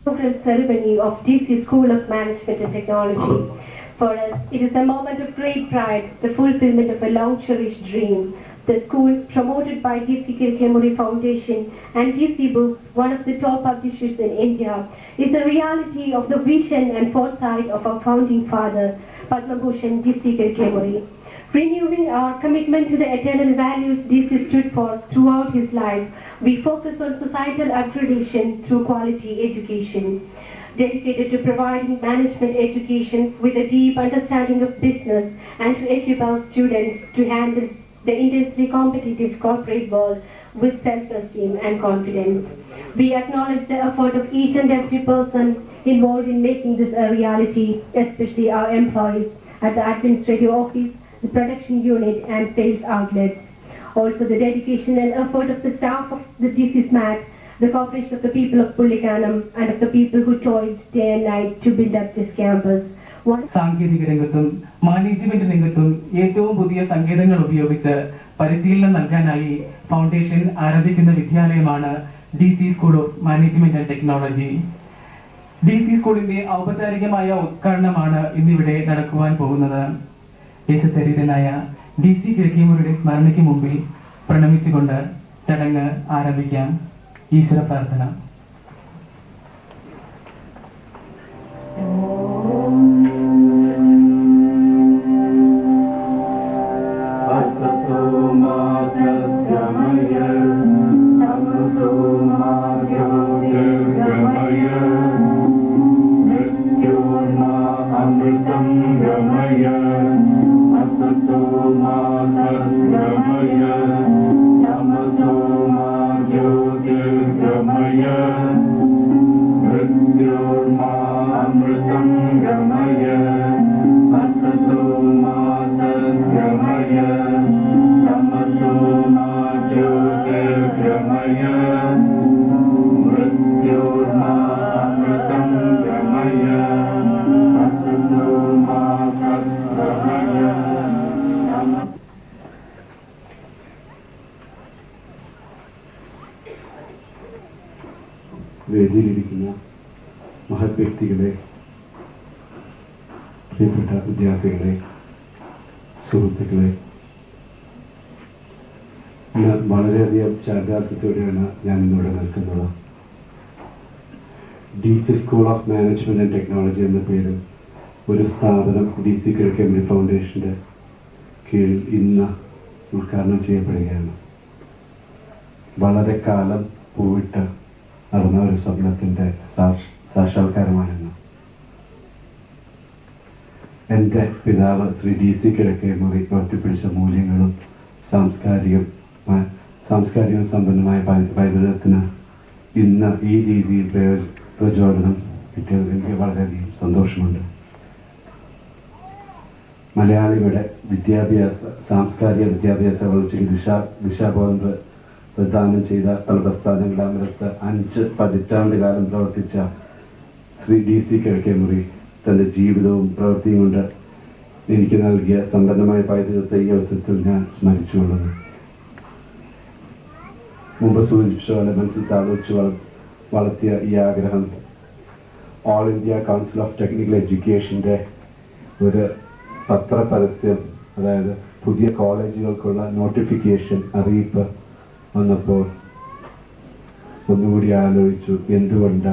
inaugural ceremony of DC School of Management and Technology. For us, it is a moment of great pride, the fulfillment of a long-cherished dream. The school, promoted by DC Kirkemuri Foundation and DC Books, one of the top publishers in India, is the reality of the vision and foresight of our founding father, Padma Bhushan DC Kirkemuri. Renewing our commitment to the eternal values DC stood for throughout his life, we focus on societal upgradation through quality education. Dedicated to providing management education with a deep understanding of business and to equip our students to handle the intensely competitive corporate world with self-esteem and confidence. We acknowledge the effort of each and every person involved in making this a reality, especially our employees at the administrative office, the production unit and sales outlets. Also the dedication and effort of the staff of the DC SMAT, the cooperation of the people of Pullikanam and of the people who toiled day and night to build up this campus. സാങ്കേതിക രംഗത്തും management രംഗത്തും ഏറ്റവും പുതിയ സങ്കേതങ്ങൾ ഉപയോഗിച്ച് പരിശീലനം നൽകാനായി foundation ആരംഭിക്കുന്ന വിദ്യാലയമാണ് DC school of management and technology. DC സ്കൂളിന്റെ ഔപചാരികമായ ഉദ്ഘാടനമാണ് ഇന്നിവിടെ നടക്കുവാൻ പോകുന്നത്. ദേശശരീരനായ DC കിഴക്കിമുറിയുടെ സ്മരണയ്ക്ക് മുമ്പിൽ പ്രണമിച്ചുകൊണ്ട് ചടങ്ങ് ആരംഭിക്കാം. ഈശ്വര പ്രാർത്ഥന. വേദിയിലിരിക്കുന്ന മഹത് വ്യക്തികളെ, പ്രിയപ്പെട്ട വിദ്യാർത്ഥികളെ, സുഹൃത്തുക്കളെ, ഇന്ന് വളരെയധികം ചാരിതാർത്ഥ്യത്തോടെയാണ് ഞാൻ ഇന്നിവിടെ നിൽക്കുന്നത്. DC school of management and technology എന്ന പേരിൽ ഒരു സ്ഥാപനം DC കിഴക്കേമുറി ഫൗണ്ടേഷന്റെ കീഴിൽ ഇന്ന് ഉദ്ഘാടനം ചെയ്യപ്പെടുകയാണ്. വളരെ കാലം പോയിട്ട് നടന്ന ഒരു സ്വപ്നത്തിൻ്റെ സാക്ഷാത്കാരമാണെന്ന് എൻ്റെ പിതാവ് ശ്രീ DC കിഴക്കേമുറി ഉയർത്തിപ്പിടിച്ച മൂല്യങ്ങളും സാംസ്കാരികം സമ്പന്നമായ പൈതൃകത്തിന് ഇന്ന് ഈ രീതിയിൽ പ്രചോദനം കിട്ടിയതിൽ എനിക്ക് വളരെയധികം സന്തോഷമുണ്ട്. മലയാളികളുടെ സാംസ്കാരിക വിദ്യാഭ്യാസ വളർച്ചയ്ക്ക് ദിശാബോധം പ്രദാനം ചെയ്ത പല പ്രസ്ഥാനങ്ങളുടെ അമരത്ത് 5 പതിറ്റാണ്ട് കാലം പ്രവർത്തിച്ച ശ്രീ DC കിഴക്കേമുറി തൻ്റെ ജീവിതവും പ്രവൃത്തിയും കൊണ്ട് എനിക്ക് നൽകിയ സമ്പന്നമായ പൈതൃകത്തെ ഈ അവസരത്തിൽ ഞാൻ സ്മരിച്ചുകൊള്ളുന്നു. മുമ്പ് സൂചിപ്പിച്ച പോലെ മനസ്സിൽ താലോചിച്ച് വളർത്തിയ ഈ ആഗ്രഹം All India Council of Technical എഡ്യൂക്കേഷൻ്റെ ഒരു പത്രപരസ്യം, അതായത് പുതിയ കോളേജുകൾക്കുള്ള നോട്ടിഫിക്കേഷൻ അറിയിപ്പ് വന്നപ്പോൾ ഒന്നുകൂടി ആലോചിച്ചു, എന്തുകൊണ്ട്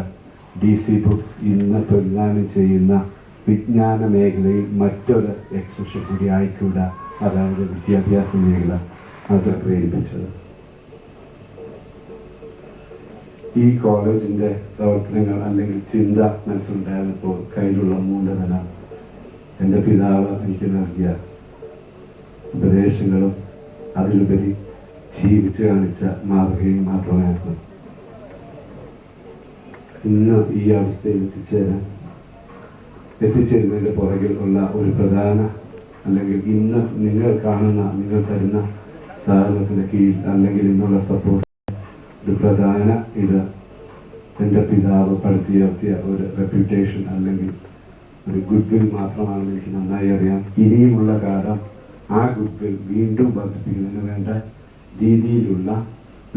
DC ബുക്സ് ഇന്ന് പ്രദാനം ചെയ്യുന്ന വിജ്ഞാന മേഖലയിൽ മറ്റൊരു എക്സെഷൻ കൂടി ആയിക്കൂടാ, അതായത് വിദ്യാഭ്യാസ മേഖല. അത് പ്രേരിപ്പിച്ചത് ഈ കോളേജിൻ്റെ പ്രവർത്തനങ്ങൾ അല്ലെങ്കിൽ ചിന്ത മനസ്സിലുണ്ടായപ്പോൾ കയ്യിലുള്ള മൂലധനം എൻ്റെ പിതാവ് എനിക്ക് നൽകിയ ഉപദേശങ്ങളും അതിലുപരി ജീവിച്ച് കാണിച്ച മാതൃകയും മാത്രമായിരുന്നു. ഇന്ന് ഈ അവസ്ഥയിൽ എത്തിച്ചേരുന്നതിൻ്റെ പുറകിൽ ഉള്ള ഒരു പ്രധാന അല്ലെങ്കിൽ ഇന്ന് നിങ്ങൾ തരുന്ന സഹകരണത്തിൻ്റെ കീഴിൽ അല്ലെങ്കിൽ ഇന്നുള്ള സപ്പോർട്ട് ഒരു പ്രധാന എൻ്റെ പിതാവ് പടുത്തുയർത്തിയ ഒരു റെപ്യൂട്ടേഷൻ അല്ലെങ്കിൽ ഒരു ഗുഡ് വിൽ മാത്രമാണെന്ന് എനിക്ക് നന്നായി അറിയാം. ഇനിയുമുള്ള കാലം ആ ഗുഡ് വിൽ വീണ്ടും വർദ്ധിപ്പിക്കുന്നതിന് വേണ്ട രീതിയിലുള്ള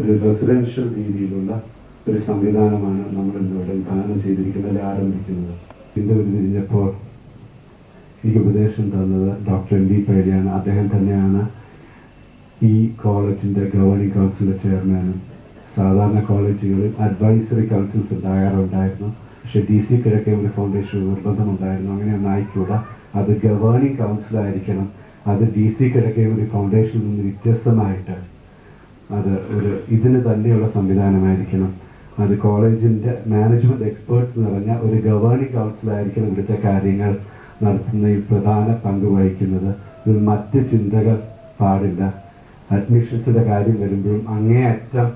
ഒരു റെസിഡൻഷ്യൽ രീതിയിലുള്ള ഒരു സംവിധാനമാണ് നമ്മൾ ഇന്നിവിടെ വിഭാവനം ചെയ്തിരിക്കുന്നത്. ഇതിൻ്റെ ഒരു തിരിഞ്ഞപ്പോൾ എനിക്ക് ഉപദേശം തന്നത് ഡോക്ടർ എം വി പേടിയാണ്. അദ്ദേഹം തന്നെയാണ് ഈ കോളേജിൻ്റെ ഗവേണിംഗ് കൗൺസിലിൻ്റെ ചെയർമാനും. സാധാരണ കോളേജുകളിൽ അഡ്വൈസറി കൗൺസിൽസ് ഉണ്ടാകാറുണ്ടായിരുന്നു, പക്ഷേ DC കിഴക്കേമുറി ഫൗണ്ടേഷൻ നിർബന്ധമുണ്ടായിരുന്നു അങ്ങനെയൊന്നും ആയിക്കൂടാ, അത് ഗവേണിംഗ് കൗൺസിലായിരിക്കണം. അത് DC കിഴക്കേമുറി ഫൗണ്ടേഷനിൽ നിന്ന് വ്യത്യസ്തമായിട്ട് അത് ഒരു ഇതിന് തന്നെയുള്ള സംവിധാനമായിരിക്കണം. അത് കോളേജിൻ്റെ മാനേജ്മെൻറ്റ് എക്സ്പേർട്സ് നിറഞ്ഞ ഒരു ഗവേണിംഗ് കൗൺസിലായിരിക്കണം ഇവിടുത്തെ കാര്യങ്ങൾ നടത്തുന്നതിൽ പ്രധാന പങ്ക് വഹിക്കുന്നത്. ഇതിൽ മറ്റ് ചിന്തകൾ പാടില്ല. അഡ്മിഷൻസിൻ്റെ കാര്യം വരുമ്പോഴും അങ്ങേയറ്റം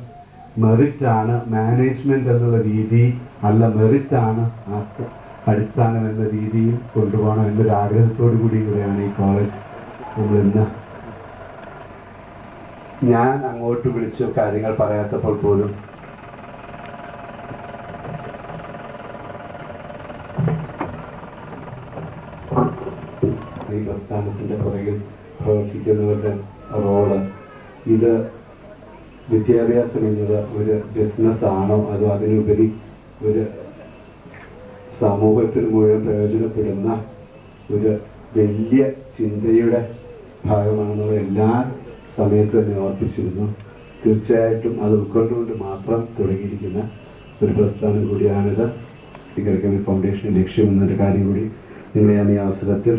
മെറിറ്റാണ് മാനേജ്മെന്റ് എന്നുള്ള രീതി അല്ല, മെറിറ്റാണ് അടിസ്ഥാനം എന്ന രീതിയിൽ കൊണ്ടുപോകണം എന്നൊരു ആഗ്രഹത്തോടു കൂടിയാണ് ഈ കോളേജ് നമ്മളിന്ന്. ഞാൻ അങ്ങോട്ട് വിളിച്ചു കാര്യങ്ങൾ പറയാത്തപ്പോൾ പോലും ഈ പ്രസ്ഥാനത്തിന്റെ പുറകിൽ പ്രവർത്തിക്കുന്നവരുടെ റോള്, ഇത് വിദ്യാഭ്യാസം എന്നത് ഒരു ബിസിനസ് ആണോ അതോ അതിനുപരി ഒരു സമൂഹത്തിന് മുഴുവൻ പ്രയോജനപ്പെടുന്ന ഒരു വലിയ ചിന്തയുടെ ഭാഗമാണെന്നുള്ള എല്ലാ സമയത്തും എന്നെ ഓർപ്പിച്ചിരുന്നു. തീർച്ചയായിട്ടും അത് ഉൾക്കൊണ്ടുകൊണ്ട് മാത്രം തുടങ്ങിയിരിക്കുന്ന ഒരു പ്രസ്ഥാനം കൂടിയാണിത്. കിഴക്കേമുറി ഫൗണ്ടേഷന്റെ ലക്ഷ്യം എന്നൊരു കാര്യം കൂടി നിങ്ങളെ ഞാൻ ഈ അവസരത്തിൽ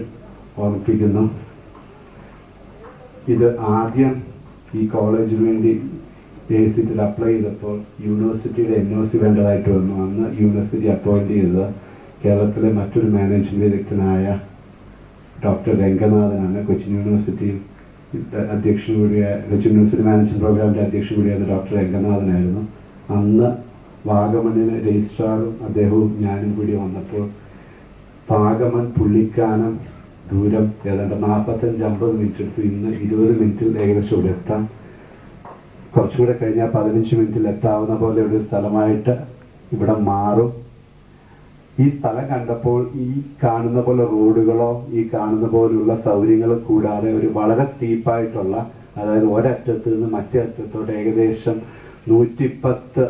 ഓർമ്മിപ്പിക്കുന്നു. ഇത് ആദ്യം ഈ കോളേജിന് വേണ്ടി ACTൽ അപ്ലൈ ചെയ്തപ്പോൾ യൂണിവേഴ്സിറ്റിയുടെ NOC വേണ്ടതായിട്ട് വന്നു. അന്ന് യൂണിവേഴ്സിറ്റി അപ്പോയിന്റ് ചെയ്തത് കേരളത്തിലെ മറ്റൊരു മാനേജ്മെന്റ് വിദഗ്ധനായ ഡോക്ടർ രംഗനാഥനാണ്. കൊച്ചിൻ യൂണിവേഴ്സിറ്റി അധ്യക്ഷൻ കൂടിയായ കൊച്ചിൻ യൂണിവേഴ്സിറ്റി മാനേജ്മെന്റ് പ്രോഗ്രാമിന്റെ അധ്യക്ഷൻ കൂടിയായ ഡോക്ടർ രംഗനാഥനായിരുന്നു. അന്ന് വാഗമണിന് രജിസ്ട്രാറും അദ്ദേഹവും ഞാനും കൂടി വന്നപ്പോൾ വാഗമൺ പുള്ളിക്കാനം ദൂരം ഏതാണ്ട് 45-50 മിനിറ്റ് എടുത്തു. ഇന്ന് 20 മിനിറ്റിൽ ഏകദേശം ഇവിടെ എത്താം. കുറച്ചുകൂടെ കഴിഞ്ഞാൽ 15 മിനിറ്റിൽ എത്താവുന്ന പോലെ ഒരു സ്ഥലമായിട്ട് ഇവിടെ മാറും. ഈ സ്ഥലം കണ്ടപ്പോൾ ഈ കാണുന്ന പോലെ റോഡുകളോ ഈ കാണുന്ന പോലുള്ള സൗകര്യങ്ങളോ കൂടാതെ ഒരു വളരെ സ്റ്റീപ്പായിട്ടുള്ള, അതായത് ഒരറ്റത്ത് നിന്ന് മറ്റേ അറ്റത്തോട്ട് ഏകദേശം 110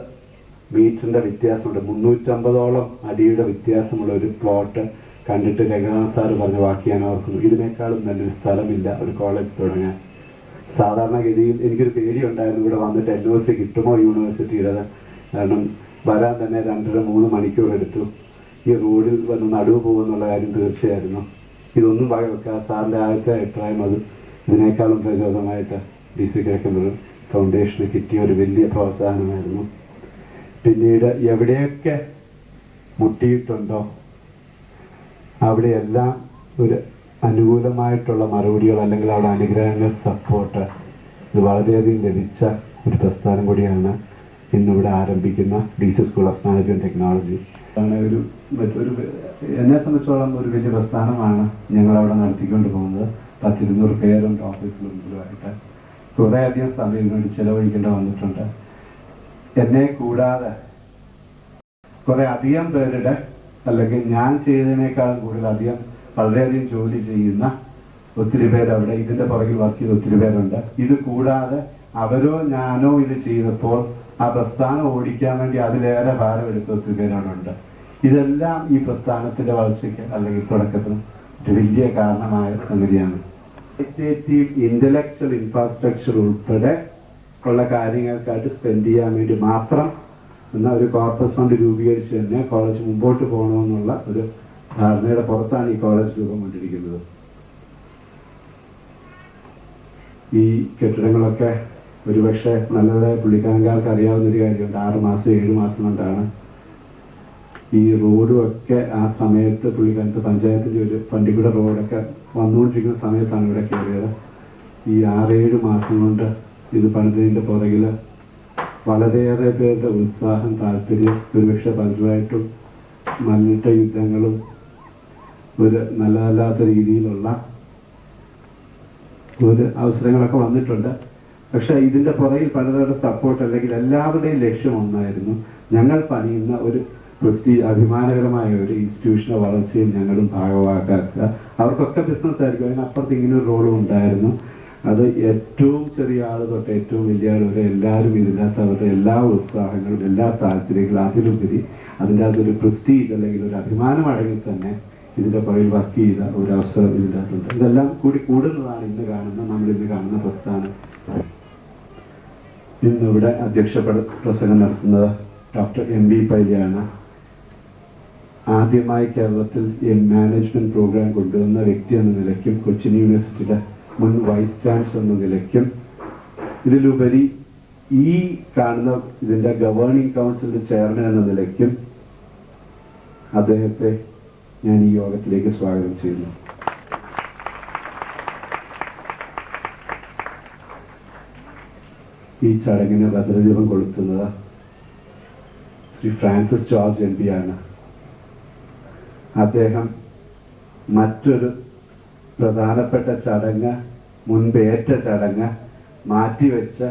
മീറ്ററിന്റെ വ്യത്യാസമുണ്ട്, 350ഓളം അടിയുടെ വ്യത്യാസമുള്ള ഒരു പ്ലോട്ട് കണ്ടിട്ട് രംഗനാഥ് സാറ് പറഞ്ഞ വാക്ക് ഞാൻ ഓർക്കുന്നു. ഇതിനേക്കാളും നല്ലൊരു സ്ഥലമില്ല ഒരു കോളേജ് തുടങ്ങാൻ. സാധാരണഗതിയിൽ എനിക്കൊരു പേടിയുണ്ടായിരുന്നു ഇവിടെ വന്നിട്ട് NOC കിട്ടുമോ യൂണിവേഴ്സിറ്റിയുടെ, കാരണം വരാൻ തന്നെ 2.5-3 മണിക്കൂർ എടുത്തു. ഈ റോഡിൽ വന്ന് നടുവ് പോകുന്നുള്ള കാര്യം തീർച്ചയായിരുന്നു. ഇതൊന്നും വകവെക്കാൻ സാറിൻ്റെ ആദ്യത്തെ അഭിപ്രായം അത് ഇതിനേക്കാളും പ്രചോദനമായിട്ട് DC കിഴക്കേമുറി ഫൗണ്ടേഷന് കിട്ടിയ ഒരു വലിയ പ്രോത്സാഹനമായിരുന്നു. പിന്നീട് എവിടെയൊക്കെ മുട്ടിയിട്ടുണ്ടോ അവിടെയെല്ലാം ഒരു അനുകൂലമായിട്ടുള്ള മറുപടികൾ അല്ലെങ്കിൽ അവിടെ അനുഗ്രഹങ്ങൾ, സപ്പോർട്ട് ഇത് വളരെയധികം ലഭിച്ച ഒരു പ്രസ്ഥാനം കൂടിയാണ് ഇന്നിവിടെ ആരംഭിക്കുന്ന DC school of management technology. ഒരു എന്നെ സംബന്ധിച്ചോളം ഒരു വലിയ പ്രസ്ഥാനമാണ് ഞങ്ങളവിടെ നടത്തിക്കൊണ്ട് പോകുന്നത്. 10-200 പേരുണ്ട് ഓഫീസിലുമായിട്ട്. കുറേയധികം സമയം വേണ്ടി ചെലവഴിക്കേണ്ടി വന്നിട്ടുണ്ട്. എന്നെ കൂടാതെ കുറെ അധികം പേരുടെ, അല്ലെങ്കിൽ ഞാൻ ചെയ്തതിനേക്കാളും കൂടുതൽ അധികം വളരെയധികം ജോലി ചെയ്യുന്ന ഒത്തിരി പേരവിടെ ഇതിന്റെ പുറകിൽ വർക്ക് ചെയ്ത ഒത്തിരി പേരുണ്ട്. ഇത് കൂടാതെ അവരോ ഞാനോ ഇത് ചെയ്തപ്പോൾ ആ പ്രസ്ഥാനം ഓടിക്കാൻ വേണ്ടി അതിലേറെ ഭാരമെടുത്ത ഒത്തിരി പേരാണുണ്ട്. ഇതെല്ലാം ഈ പ്രസ്ഥാനത്തിന്റെ വളർച്ചയ്ക്ക് അല്ലെങ്കിൽ തുടക്കത്തിന് ഒരു വലിയ കാരണമായ സംഗതിയാണ്. ഇന്റലക്ച്വൽ ഇൻഫ്രാസ്ട്രക്ചർ ഉൾപ്പെടെ ഉള്ള കാര്യങ്ങൾക്കായിട്ട് സ്പെൻഡ് ചെയ്യാൻ വേണ്ടി മാത്രം എന്ന ഒരു കോർപ്പസ് ഫണ്ട് രൂപീകരിച്ച് തന്നെ കോളേജ് മുമ്പോട്ട് പോകണമെന്നുള്ള ഒരു ധാരണയുടെ പുറത്താണ് ഈ കോളേജ് രൂപം കൊണ്ടിരിക്കുന്നത്. ഈ കെട്ടിടങ്ങളൊക്കെ ഒരുപക്ഷെ നല്ലതായ പുള്ളിക്കാരൻകാർക്ക് അറിയാവുന്ന ഒരു കാര്യമുണ്ട്. 6 മാസം 7 മാസം കൊണ്ടാണ് ഈ റോഡും ഒക്കെ ആ സമയത്ത് പുള്ളിക്കാരത്ത് പഞ്ചായത്തിൻ്റെ ഒരു പണ്ടിക്കുട റോഡൊക്കെ വന്നുകൊണ്ടിരിക്കുന്ന സമയത്താണ് ഇവിടെ കയറിയത്. ഈ 6-7 മാസം കൊണ്ട് ഇത് പണിതതിൻ്റെ പുറകിൽ വളരെയേറെ പേരുടെ ഉത്സാഹം, താല്പര്യം, ഒരുപക്ഷെ പലരുമായിട്ടും മല്ലിട്ട യുദ്ധങ്ങളും ഒരു നല്ലതല്ലാത്ത രീതിയിലുള്ള ഒരു അവസരങ്ങളൊക്കെ വന്നിട്ടുണ്ട്. പക്ഷെ ഇതിന്റെ പുറകിൽ പലതരം സപ്പോർട്ട് അല്ലെങ്കിൽ എല്ലാവരുടെയും ലക്ഷ്യം ഒന്നായിരുന്നു, ഞങ്ങൾ പണിയുന്ന ഒരു അഭിമാനകരമായ ഒരു ഇൻസ്റ്റിറ്റ്യൂഷനെ വളർച്ചയിൽ ഞങ്ങളും ഭാഗമാക്കുക. അവർക്കൊക്കെ ബിസിനസ് ആയിരിക്കും, അതിനപ്പുറത്ത് ഇങ്ങനെ ഒരു റോളും ഉണ്ടായിരുന്നു. അത് ഏറ്റവും ചെറിയ ആൾ തൊട്ട് ഏറ്റവും വലിയ ആൾ വരെ എല്ലാവരും ഇതിനകത്ത് അവരുടെ എല്ലാ ഉത്സാഹങ്ങളും എല്ലാ താല്പര്യങ്ങളും അതിലുപരി അതിൻ്റെ അകത്തൊരു പ്രസ്റ്റീജ് അല്ലെങ്കിൽ ഒരു അഭിമാനമാണെങ്കിൽ തന്നെ ഇതിൻ്റെ പുറകിൽ വർക്ക് ചെയ്ത ഒരു അവസരം ഇതിൻ്റെ അകത്തുണ്ട്. ഇതെല്ലാം കൂടി കൂടുന്നതാണ് നമ്മളിന്ന് കാണുന്ന പ്രസ്ഥാനം. ഇന്നിവിടെ അധ്യക്ഷ പ്രസംഗം നടത്തുന്നത് ഡോക്ടർ MB പൈലിയാണ്. ആദ്യമായി കേരളത്തിൽ മാനേജ്മെന്റ് പ്രോഗ്രാം കൊണ്ടുവന്ന വ്യക്തി എന്ന നിലയ്ക്കും കൊച്ചിൻ യൂണിവേഴ്സിറ്റിയുടെ മുൻ വൈസ് ചാൻസലർ എന്ന നിലയ്ക്കും ഇതിലുപരി ഈ കാണുന്ന ഇതിന്റെ ഗവേണിംഗ് കൗൺസിലിന്റെ ചെയർമാൻ എന്ന നിലയ്ക്കും അദ്ദേഹത്തെ ഞാൻ ഈ യോഗത്തിലേക്ക് സ്വാഗതം ചെയ്യുന്നു. ഈ ചടങ്ങിന് ഭദ്രദീപം കൊളുത്തുന്നത് ശ്രീ ഫ്രാൻസിസ് ജോർജ് MP ആണ്. അദ്ദേഹം മറ്റൊരു പ്രധാനപ്പെട്ട ചടങ്ങ് മുൻപേറ്റ ചടങ്ങ് മാറ്റിവെച്ച്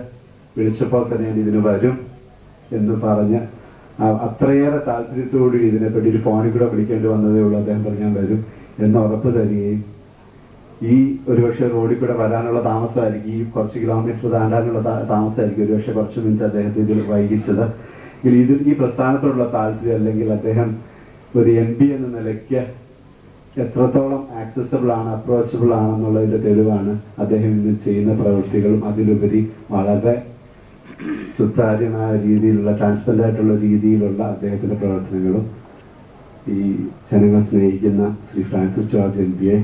വിളിച്ചപ്പോൾ തന്നെ ഞാൻ ഇതിന് വരും എന്ന് പറഞ്ഞ് അത്രയേറെ താല്പര്യത്തോടുകൂടി ഇതിനെപ്പറ്റി ഒരു ഫോണിൽ കൂടെ വിളിക്കേണ്ടി വന്നതേ ഉള്ളൂ. അദ്ദേഹം പറഞ്ഞാൽ വരും എന്ന് ഉറപ്പ് തരികയും ഈ ഒരുപക്ഷെ റോഡിൽ കൂടെ വരാനുള്ള താമസമായിരിക്കും, ഈ കുറച്ച് കിലോമീറ്റർ താണ്ടാനുള്ള താമസമായിരിക്കും ഒരുപക്ഷെ കുറച്ച് മിനിറ്റ് അദ്ദേഹത്തെ ഇതിൽ വൈകിച്ചത്. ഈ പ്രസ്ഥാനത്തോടുള്ള താല്പര്യം അല്ലെങ്കിൽ അദ്ദേഹം ഒരു MP എന്ന നിലയ്ക്ക് എത്രത്തോളം ആക്സസബിൾ ആണ്, അപ്രോച്ചബിൾ ആണെന്നുള്ളതിന്റെ തെളിവാണ് അദ്ദേഹം ഇന്ന് ചെയ്യുന്ന പ്രവൃത്തികളും അതിലുപരി വളരെ സുതാര്യമായ രീതിയിലുള്ള ട്രാൻസ്പെറന്റ് ആയിട്ടുള്ള രീതിയിലുള്ള അദ്ദേഹത്തിന്റെ പ്രവർത്തനങ്ങളും. ഈ ജനങ്ങൾ സ്നേഹിക്കുന്ന ശ്രീ ഫ്രാൻസിസ് ജോർജ് MPയെ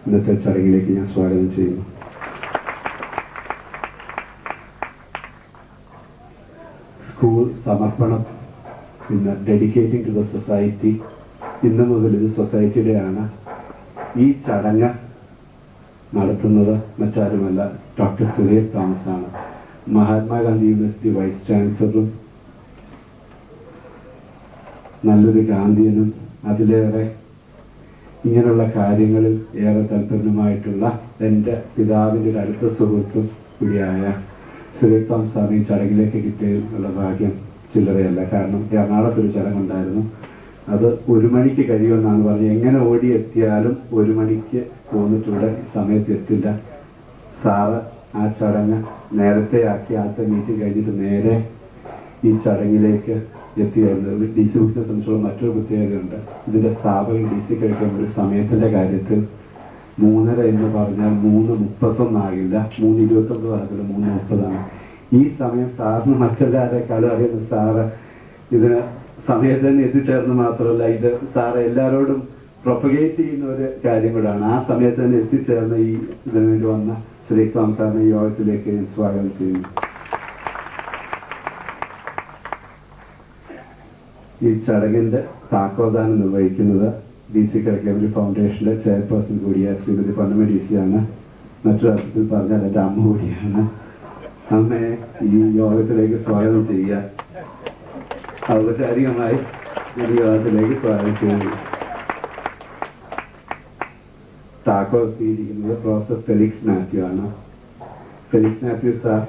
ഇന്നത്തെ ചടങ്ങിലേക്ക് ഞാൻ സ്വാഗതം ചെയ്യുന്നു. സ്കൂൾ സമർപ്പണം ഇന്ന് ഡെഡിക്കേറ്റിംഗ് ടു ദ സൊസൈറ്റി. ഇന്ന് മുതൽ ഇത് സൊസൈറ്റിയുടെയാണ്. ഈ ചടങ്ങ് നടത്തുന്നത് മറ്റാരുമല്ല, ഡോക്ടർ സുരേഷ് തോമസ് ആണ്. മഹാത്മാഗാന്ധി യൂണിവേഴ്സിറ്റി വൈസ് ചാൻസലറും നല്ലൊരു ഗാന്ധിയനും അതിലേറെ ഇങ്ങനെയുള്ള കാര്യങ്ങളിൽ ഏറെ താല്പര്യമായിട്ടുള്ള എൻ്റെ പിതാവിൻ്റെ ഒരു അടുത്ത സുഹൃത്തും കൂടിയായ സുരേഷ് തോമസ് ആണ് ഈ ചടങ്ങിലേക്ക് കിട്ടിയുള്ള ഭാഗ്യം ചില്ലറയല്ല. കാരണം എറണാകുളത്തൊരു ചടങ്ങുണ്ടായിരുന്നു, അത് 1 മണിക്ക് കഴിയുമെന്നാണ് പറഞ്ഞത്. എങ്ങനെ ഓടി എത്തിയാലും 1 മണിക്ക് പോന്നിട്ടുണ്ട്, സമയത്ത് എത്തില്ല. സാറ് ആ ചടങ്ങ് നേരത്തെ ആക്കി ആദ്യത്തെ മീറ്റിംഗ് കഴിഞ്ഞിട്ട് നേരെ ഈ ചടങ്ങിലേക്ക് എത്തിയായിരുന്നു. DC ബുക്സിനെ സംബന്ധിച്ചുള്ള മറ്റൊരു പ്രത്യേകതയുണ്ട്. ഇതിന്റെ സ്ഥാപകൻ DC കഴിക്കുമ്പോൾ സമയത്തിന്റെ കാര്യത്തിൽ 3:30 എന്ന് പറഞ്ഞാൽ 3:31 ആകില്ല, 3:29 ആകില്ല, 3:30 ഈ സമയം സാറിന് മറ്റെല്ലാവരെക്കാളും അറിയുന്ന സാറ് ഇതിന് സമയത്ത് തന്നെ എത്തിച്ചേർന്ന് മാത്രമല്ല, ഇത് സാറ് എല്ലാവരോടും പ്രൊപ്പഗേറ്റ് ചെയ്യുന്ന ഒരു കാര്യം കൂടാണ്. ആ സമയത്ത് തന്നെ എത്തിച്ചേർന്ന ഈ ഇതിനു വേണ്ടി വന്ന ശ്രീ തോമസ് സാറിനെ ഈ യോഗത്തിലേക്ക് സ്വാഗതം ചെയ്യുന്നു. ഈ ചടങ്ങിന്റെ താക്കോൽദാനം നിർവഹിക്കുന്നത് DC കരിക്കുലം ഫൗണ്ടേഷന്റെ ചെയർപേഴ്സൺ കൂടിയായ ശ്രീമതി പൊന്നമ്മ DC ആണ്. മറ്റൊരു അർത്ഥത്തിൽ പറഞ്ഞാൽ എൻ്റെ അമ്മ കൂടിയാണ്. അമ്മയെ ഈ യോഗത്തിലേക്ക് സ്വാഗതം ചെയ്യുക. ഔപചാരികമായി ഈ യോഗത്തിലേക്ക് സ്വാഗതം ചെയ്യുന്നു. താക്കോൽ എത്തിയിരിക്കുന്നത് പ്രൊഫസർ ഫെലിക്സ് മാത്യു ആണ്. ഫെലിക്സ് മാത്യു സാർ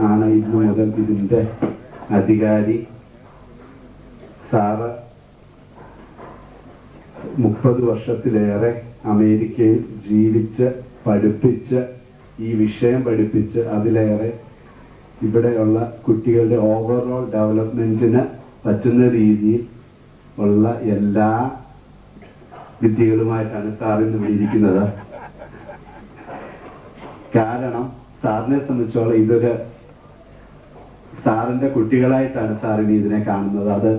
ആണ് ഇന്നു മുതൽ ഇതിന്റെ അധികാരി. സാറ് 30 വർഷത്തിലേറെ അമേരിക്കയിൽ ജീവിച്ച് പഠിപ്പിച്ച് ഈ വിഷയം പഠിപ്പിച്ച് അതിലേറെ ഇവിടെയുള്ള കുട്ടികളുടെ ഓവറോൾ ഡെവലപ്മെന്റിന് പറ്റുന്ന രീതിയിൽ ഉള്ള എല്ലാ വിദ്യകളുമായിട്ടാണ് സാർ ഇന്ന് വിളിയിരിക്കുന്നത്. കാരണം സാറിനെ സംബന്ധിച്ചോളം ഇതൊരു സാറിന്റെ കുട്ടികളായിട്ടാണ് സാറിന് ഇതിനെ കാണുന്നത്. അത്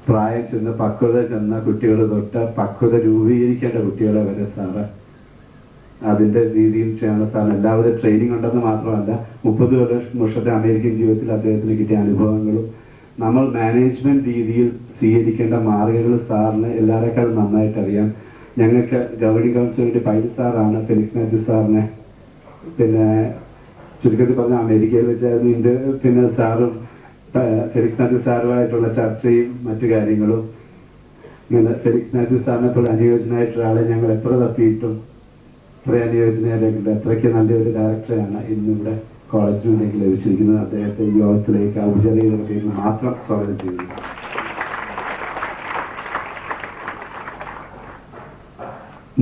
പ്രായം ചെന്ന് പക്വത ചെന്ന കുട്ടികൾ തൊട്ട് പക്വത രൂപീകരിക്കേണ്ട കുട്ടികളെ വരെ സാറ് അതിന്റെ രീതിയിൽ ചെയ്യണം. സാറിന് എല്ലാവരും ട്രെയിനിങ് ഉണ്ടെന്ന് മാത്രമല്ല 30 വർഷത്തെ അമേരിക്കൻ ജീവിതത്തിൽ അദ്ദേഹത്തിന് കിട്ടിയ അനുഭവങ്ങളും നമ്മൾ മാനേജ്മെന്റ് രീതിയിൽ സ്വീകരിക്കേണ്ട മാർഗങ്ങൾ സാറിന് എല്ലാവരെക്കാളും നന്നായിട്ട് അറിയാം. ഞങ്ങൾക്ക് ഗവേണിംഗ് കൗൺസിലിന്റെ പൈലറ്റ് സാറാണ് ഫെലിക്സ് മാത്യു സാറിനെ. പിന്നെ ചുരുക്കത്തിൽ പറഞ്ഞ അമേരിക്കയിൽ വെച്ചായിരുന്നു പിന്നെ സാറും ഫെലിക്സ് മാത്യു സാറുമായിട്ടുള്ള ചർച്ചയും മറ്റു കാര്യങ്ങളും. ഇങ്ങനെ ഫെലിക്സ് മാത്യു സാറിനെ പോലെ അനുയോജ്യനായിട്ടുള്ള ആളെ ഞങ്ങൾ എത്ര തപ്പിയിട്ടും അത്ര അനുയോജ്യനായിട്ടുണ്ട്. അത്രയ്ക്ക് നല്ലൊരു ഡയറക്ടറാണ് ഇന്നിവിടെ കോളേജിൽ നിന്നേക്ക് ലഭിച്ചിരിക്കുന്നത്. അദ്ദേഹത്തെ ഈ യോഗത്തിലേക്ക് ഔപചാരിക പേരിൽ മാത്രം സ്വാഗതം ചെയ്യുന്നു.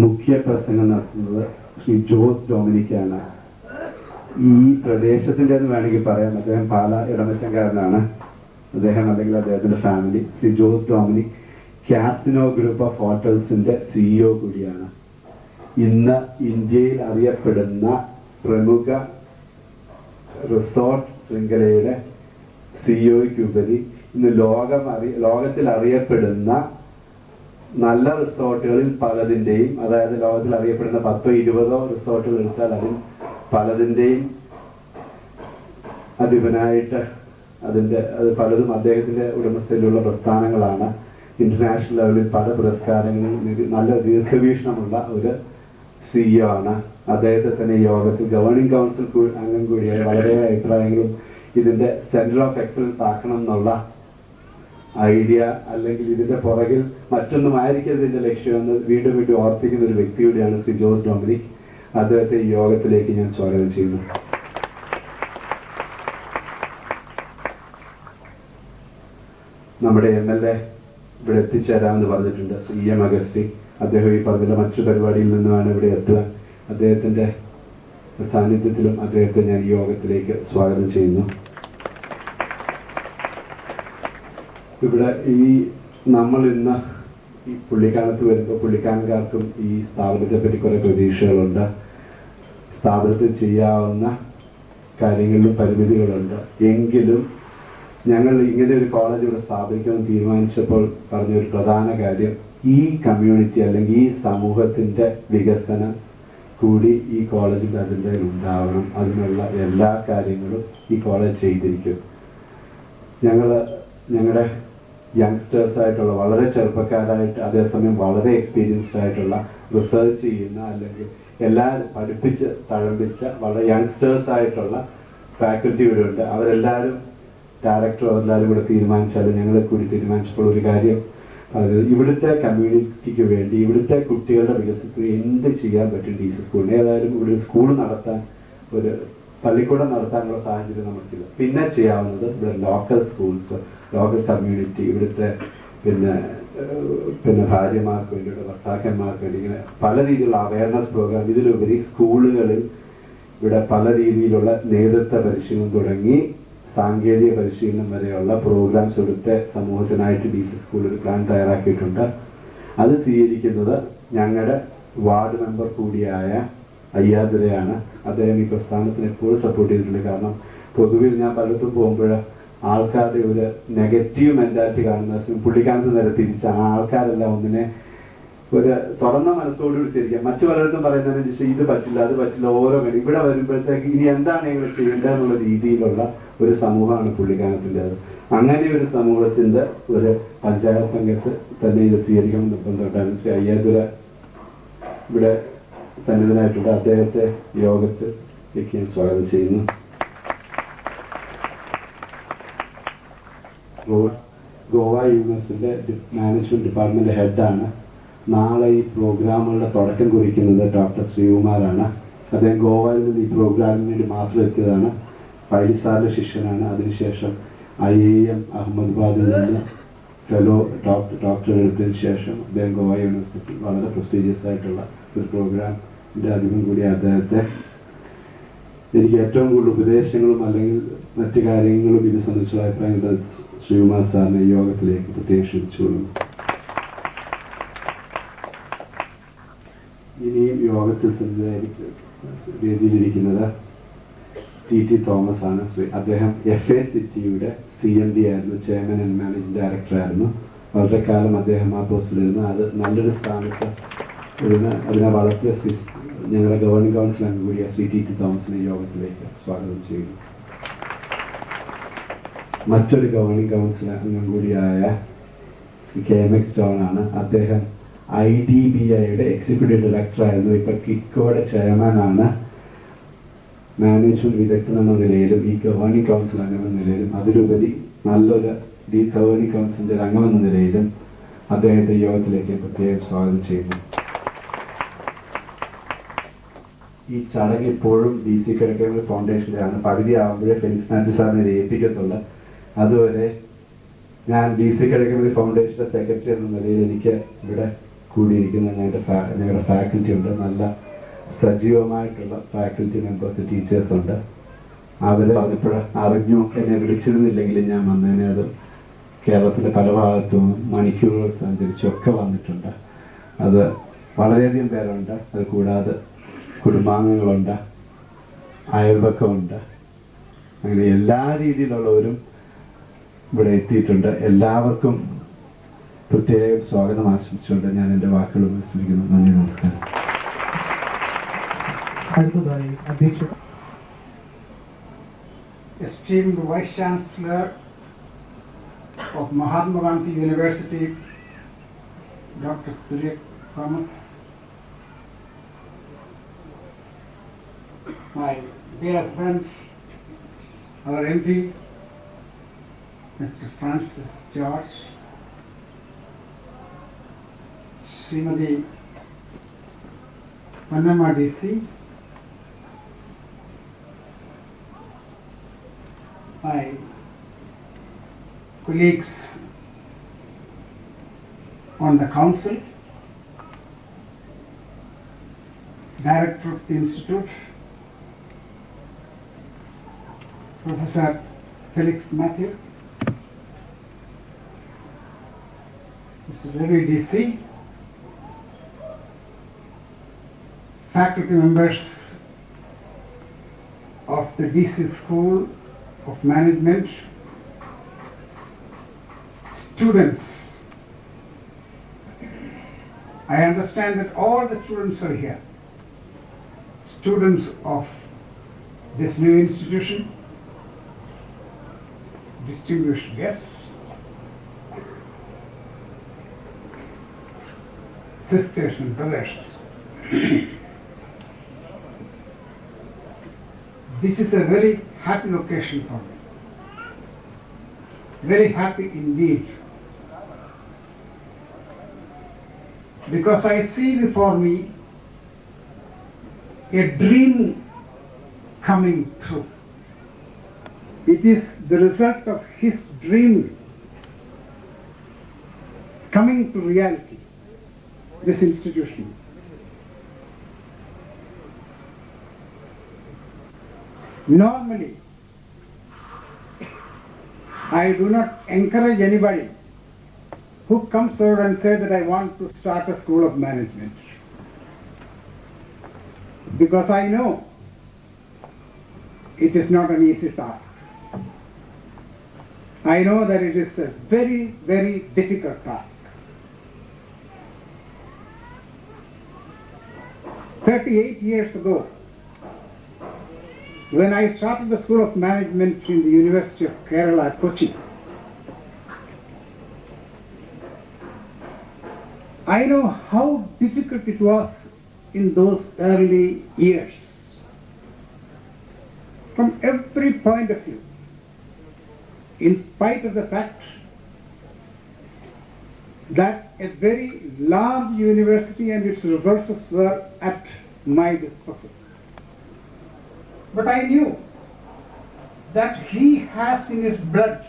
മുഖ്യ പ്രസംഗം നടത്തുന്നത് ശ്രീ ജോസ് ഡൊമിനിക്കാണ്. ഈ പ്രദേശത്തിന്റെ എന്ന് വേണമെങ്കിൽ പറയാം. അദ്ദേഹം പാല ഇടമറ്റംകാരനാണ്. അദ്ദേഹം അല്ലെങ്കിൽ അദ്ദേഹത്തിന്റെ ഫാമിലി, ശ്രീ ജോസ് ഡൊമിനിക് കാസിനോ ഗ്രൂപ്പ് ഓഫ് ഹോട്ടൽസിന്റെ CEO കൂടിയാണ്. ഇന്ന് ഇന്ത്യയിൽ അറിയപ്പെടുന്ന പ്രമുഖ റിസോർട്ട് ശൃംഖലയുടെ CEOയ്ക്കുപരി ഇന്ന് ലോകത്തിൽ അറിയപ്പെടുന്ന നല്ല റിസോർട്ടുകളിൽ പലതിൻ്റെയും, അതായത് ലോകത്തിൽ അറിയപ്പെടുന്ന 10-20 റിസോർട്ടുകൾ എടുത്താൽ അതിൽ പലതിൻ്റെയും അധിപനായിട്ട് അത് പലതും അദ്ദേഹത്തിന്റെ ഉടമസ്ഥയിലുള്ള പ്രസ്ഥാനങ്ങളാണ്. ഇന്റർനാഷണൽ ലെവലിൽ പല പുരസ്കാരങ്ങളും നല്ല ദീർഘവീക്ഷണമുള്ള ഒരു CEO ആണ്. അദ്ദേഹത്തെ തന്നെ ഈ യോഗത്തിൽ ഗവേണിംഗ് കൗൺസിൽ അംഗം കൂടിയായ വളരെ അഭിപ്രായങ്ങളും ഇതിന്റെ സെന്റർ ഓഫ് എക്സലൻസ് ആക്കണം എന്നുള്ള ഐഡിയ, അല്ലെങ്കിൽ ഇതിന്റെ പുറകിൽ മറ്റൊന്നും ആയിരിക്കരുത് ഇതിന്റെ ലക്ഷ്യമെന്ന് വീണ്ടും ഓർപ്പിക്കുന്ന ഒരു വ്യക്തി കൂടിയാണ് ശ്രീ ജോസ് ഡൊമിനിക്. അദ്ദേഹത്തെ ഈ യോഗത്തിലേക്ക് ഞാൻ സ്വാഗതം ചെയ്യുന്നു. നമ്മുടെ MLA ഇവിടെ എത്തിച്ചേരാമെന്ന് പറഞ്ഞിട്ടുണ്ട്, ശ്രീ EM അഗസ്റ്റി. അദ്ദേഹം ഈ പറഞ്ഞ മറ്റു പരിപാടിയിൽ നിന്നുമാണ് ഇവിടെ എത്തുക. അദ്ദേഹത്തിന്റെ സാന്നിധ്യത്തിലും അദ്ദേഹത്തെ ഞാൻ ഈ യോഗത്തിലേക്ക് സ്വാഗതം ചെയ്യുന്നു. ഇവിടെ നമ്മൾ ഇന്ന് ഈ പുള്ളിക്കാനത്ത് വരുമ്പോൾ പുള്ളിക്കാനക്കാർക്കും ഈ സ്ഥാപനത്തെ പറ്റി കുറെ പ്രതീക്ഷകളുണ്ട്. സ്ഥാപനത്തിൽ ചെയ്യാവുന്ന കാര്യങ്ങളിലും പരിമിതികളുണ്ട്. എങ്കിലും ഞങ്ങൾ ഇങ്ങനെ ഒരു കോളേജ് ഇവിടെ സ്ഥാപിക്കുമെന്ന് തീരുമാനിച്ചപ്പോൾ പറഞ്ഞൊരു പ്രധാന കാര്യം, ഈ കമ്മ്യൂണിറ്റി അല്ലെങ്കിൽ ഈ സമൂഹത്തിന്റെ വികസനം കൂടി ഈ കോളേജിന്റെ അജണ്ടയിൽ ഉണ്ടാവണം. അതിനുള്ള എല്ലാ കാര്യങ്ങളും ഈ കോളേജ് ചെയ്തിരിക്കും. ഞങ്ങളുടെ യങ്സ്റ്റേഴ്സ് ആയിട്ടുള്ള, വളരെ ചെറുപ്പക്കാരായിട്ട് അതേസമയം വളരെ എക്സ്പീരിയൻസ്ഡ് ആയിട്ടുള്ള, റിസർച്ച് ചെയ്യുന്ന അല്ലെങ്കിൽ എല്ലാവരും പഠിപ്പിച്ച് തഴമ്പിച്ച വളരെ യങ്സ്റ്റേഴ്സ് ആയിട്ടുള്ള ഫാക്കൽറ്റി ഇവിടെ ഉണ്ട്. അവരെല്ലാവരും ഡയറക്ടർ എല്ലാവരും കൂടെ തീരുമാനിച്ചാലും ഞങ്ങളെ കൂടി തീരുമാനിച്ചപ്പോൾ ഒരു കാര്യം, ഇവിടുത്തെ കമ്മ്യൂണിറ്റിക്ക് വേണ്ടി, ഇവിടുത്തെ കുട്ടികളുടെ വികസനത്തിന് എന്ത് ചെയ്യാൻ പറ്റും DC സ്കൂളിന്. ഏതായാലും ഇവിടെ ഒരു സ്കൂൾ നടത്താൻ, ഒരു പള്ളിക്കൂടം നടത്താനുള്ള സാഹചര്യം നമുക്കില്ല. പിന്നെ ചെയ്യാവുന്നത് ഇവിടെ ലോക്കൽ സ്കൂൾസ്, ലോക്കൽ കമ്മ്യൂണിറ്റി, ഇവിടുത്തെ പിന്നെ ഭാര്യമാർക്ക് വേണ്ടി, ഇവിടെ ഭർത്താക്കന്മാർക്ക് വേണ്ടി, ഇങ്ങനെ പല രീതിയിലുള്ള അവയർനെസ് പ്രോഗ്രാം. ഇതിലുപരി സ്കൂളുകളിൽ ഇവിടെ പല രീതിയിലുള്ള നേതൃത്വ പരിശീലനം തുടങ്ങി സാങ്കേതിക പരിശീലനം വരെയുള്ള പ്രോഗ്രാംസ് ഇവിടുത്തെ സമൂഹത്തിനായിട്ട് DC സ്കൂൾ ഒരു പ്ലാൻ തയ്യാറാക്കിയിട്ടുണ്ട്. അത് സ്വീകരിക്കുന്നത് ഞങ്ങളുടെ വാർഡ് മെമ്പർ കൂടിയായ അയ്യാദുരയാണ്. അദ്ദേഹം ഈ പ്രസ്ഥാനത്തിന് എപ്പോഴും സപ്പോർട്ട് ചെയ്തിട്ടുണ്ട്. കാരണം പൊതുവിൽ ഞാൻ പലയിടത്തും പോകുമ്പോൾ ആൾക്കാരുടെ ഒരു നെഗറ്റീവ് മെന്റാലിറ്റി കാണുന്ന പുള്ളിക്കാനത്ത് നേരെ തിരിച്ച് ആൾക്കാരെല്ലാം ഒന്നിനെ ഒരു തുറന്ന മനസ്സോടുകൂടി ശരിക്കാം. മറ്റു പലയിടത്തും പറയുന്നതിന് ശേഷം ഇത് പറ്റില്ല, അത് പറ്റില്ല, ഓരോ കാര്യം ഇവിടെ വരുമ്പോഴത്തേക്ക് ഇനി എന്താണ് ഞങ്ങൾ ചെയ്യേണ്ടതെന്നുള്ള രീതിയിലുള്ള ഒരു സമൂഹമാണ് പുള്ളിക്കാനത്തിൻ്റെത്. അങ്ങനെ ഒരു സമൂഹത്തിന്റെ ഒരു പഞ്ചായത്ത് അംഗത്ത് തന്നെ ഇത് സ്വീകരിക്കണം നിർബന്ധമായിട്ടാണ്. ശ്രീ അയ്യാദുര ഇവിടെ സന്നിധനായിട്ടുണ്ട്. അദ്ദേഹത്തെ യോഗത്തിലേക്ക് ഞാൻ സ്വാഗതം ചെയ്യുന്നു. ഗോവ യൂണിവേഴ്സിറ്റിയുടെ മാനേജ്മെന്റ് ഡിപ്പാർട്ട്മെന്റ് ഹെഡാണ്. നാളെ ഈ പ്രോഗ്രാമുകളുടെ തുടക്കം കുറിക്കുന്നത് ഡോക്ടർ ശ്രീകുമാറാണ്. അദ്ദേഹം ഗോവയിൽ നിന്ന് ഈ പ്രോഗ്രാമിന് വേണ്ടി മാത്രം എത്തിയതാണ്. പൈലി സാറിന്റെ ശിഷ്യനാണ്. അതിനുശേഷം IIM അഹമ്മദാബാദിൽ നിന്ന് ഫെലോ ഡോക്ടർ എടുത്തതിന് ശേഷം അദ്ദേഹം ഗോവ യൂണിവേഴ്സിറ്റി വളരെ പ്രസ്റ്റീജിയസ് ആയിട്ടുള്ള ഒരു പ്രോഗ്രാമിന്റെ അധികം കൂടി അദ്ദേഹത്തെ എനിക്ക് ഏറ്റവും കൂടുതൽ ഉപദേശങ്ങളും അല്ലെങ്കിൽ മറ്റു കാര്യങ്ങളും ഇത് സംബന്ധിച്ചുള്ള അഭിപ്രായങ്ങൾ ശ്രീകുമാർ സാറിനെ ഈ യോഗത്തിലേക്ക് പ്രത്യേകം ക്ഷണിച്ചുകൊള്ളുന്നു. ഇനിയും യോഗത്തിൽ വേദിയിലിരിക്കുന്നത് TT തോമസ് ആണ്. അദ്ദേഹം FACTയുടെ CMD ആയിരുന്നു, ചെയർമാൻ ആൻഡ് മാനേജിംഗ് ഡയറക്ടർ ആയിരുന്നു. വളരെ കാലം അദ്ദേഹം ആ പോസ്റ്റിലിരുന്നു. അത് നല്ലൊരു സ്ഥാനത്ത് അതിനെ വളർത്തിയ ഞങ്ങളുടെ ഗവേണിംഗ് കൗൺസിൽ അംഗം കൂടിയ ശ്രീ TT തോമസിനെ യോഗത്തിലേക്ക് സ്വാഗതം ചെയ്യുന്നു. മറ്റൊരു ഗവേണിംഗ് കൗൺസിൽ അംഗം കൂടിയായ KMX ജോൺ ആണ്. അദ്ദേഹം IDBIയുടെ എക്സിക്യൂട്ടീവ് ഡയറക്ടർ ആയിരുന്നു. ഇപ്പൊ കിക്കോയുടെ ചെയർമാനാണ്. മാനേജ്മെന്റ് വിദഗ്ധൻ എന്ന നിലയിലും ഈ ഗവേണിംഗ് കൗൺസിൽ അംഗമെന്ന നിലയിലും അതിലുപരി നല്ലൊരു ഈ ഗവേണിംഗ് കൗൺസിലിന്റെ അംഗമെന്ന നിലയിലും അദ്ദേഹത്തെ യോഗത്തിലേക്ക് പ്രത്യേകം സ്വാഗതം ചെയ്യുന്നു. ഈ ചടങ്ങ് ഇപ്പോഴും DC കിഴക്കേ ഫൗണ്ടേഷന്റെ ആണ്. പകുതി ആകുമ്പോഴേ ഫെലിക്സ് മാത്യു സാറിനെ ഏൽപ്പിക്കത്തുള്ളൂ. അതുവരെ ഞാൻ DC കിഴക്കേ ഫൗണ്ടേഷന്റെ സെക്രട്ടറി എന്ന നിലയിൽ എനിക്ക് ഇവിടെ കൂടിയിരിക്കുന്ന ഞങ്ങളുടെ ഫാക്കൽറ്റി ഉണ്ട്. നല്ല സജീവമായിട്ടുള്ള ഫാക്കൽറ്റി മെമ്പേഴ്സ്, ടീച്ചേഴ്സ് ഉണ്ട്. അവർ അതിപ്പോഴും അറിഞ്ഞു എന്നെ വിളിച്ചിരുന്നില്ലെങ്കിലും ഞാൻ വന്നതിനെ അത് കേരളത്തിലെ പല ഭാഗത്തും മണിക്കൂറുകൾ സഞ്ചരിച്ചൊക്കെ വന്നിട്ടുണ്ട്. അത് വളരെയധികം പേരുണ്ട്. അത് കൂടാതെ കുടുംബാംഗങ്ങളുണ്ട്, അയൽപക്കമുണ്ട്, അങ്ങനെ എല്ലാ രീതിയിലുള്ളവരും ഇവിടെ എത്തിയിട്ടുണ്ട്. എല്ലാവർക്കും പ്രത്യേകം സ്വാഗതം ആശംസിച്ചുകൊണ്ട് ഞാൻ എൻ്റെ വാക്കുകൾ ഉപയോഗിച്ചിരിക്കുന്നു. നന്ദി, നമസ്കാരം. അടുത്തതായി അധ്യക്ഷ Esteemed Vice Chancellor of Mahatma Gandhi University, Dr. Surya Thomas, my dear friend, our MP, Mr. Francis George, Srimati Pannamma DC, my colleagues on the council, director of the institute, Professor Felix Matthew, Mr. Ravi DC, faculty members of the DC School of Management, students. I understand that all the students are here. Students of this new institution, distinguished guests, sisters and brothers. This is a very happy occasion for me. Very happy indeed. Because I see before me a dream coming true. It is the result of his dream coming to reality, this institution. Normally, I do not encourage anybody who comes forward and says that I want to start a school of management. Because I know it is not an easy task. I know that it is a very, very difficult task. 38 years ago, when I started the School of Management in the University of Kerala, Kochi, I know how difficult it was in those early years. From every point of view, in spite of the fact that a very large university and its resources were at my disposal. But I knew that he has in his blood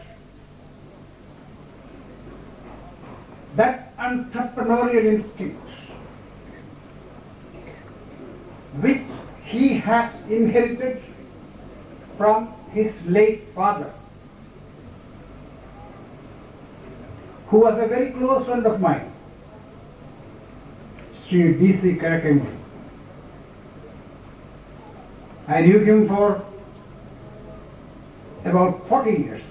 that entrepreneurial instinct which he has inherited from his late father, who was a very close friend of mine, Sri D.C. Karakemuri. I knew him for about 40 years.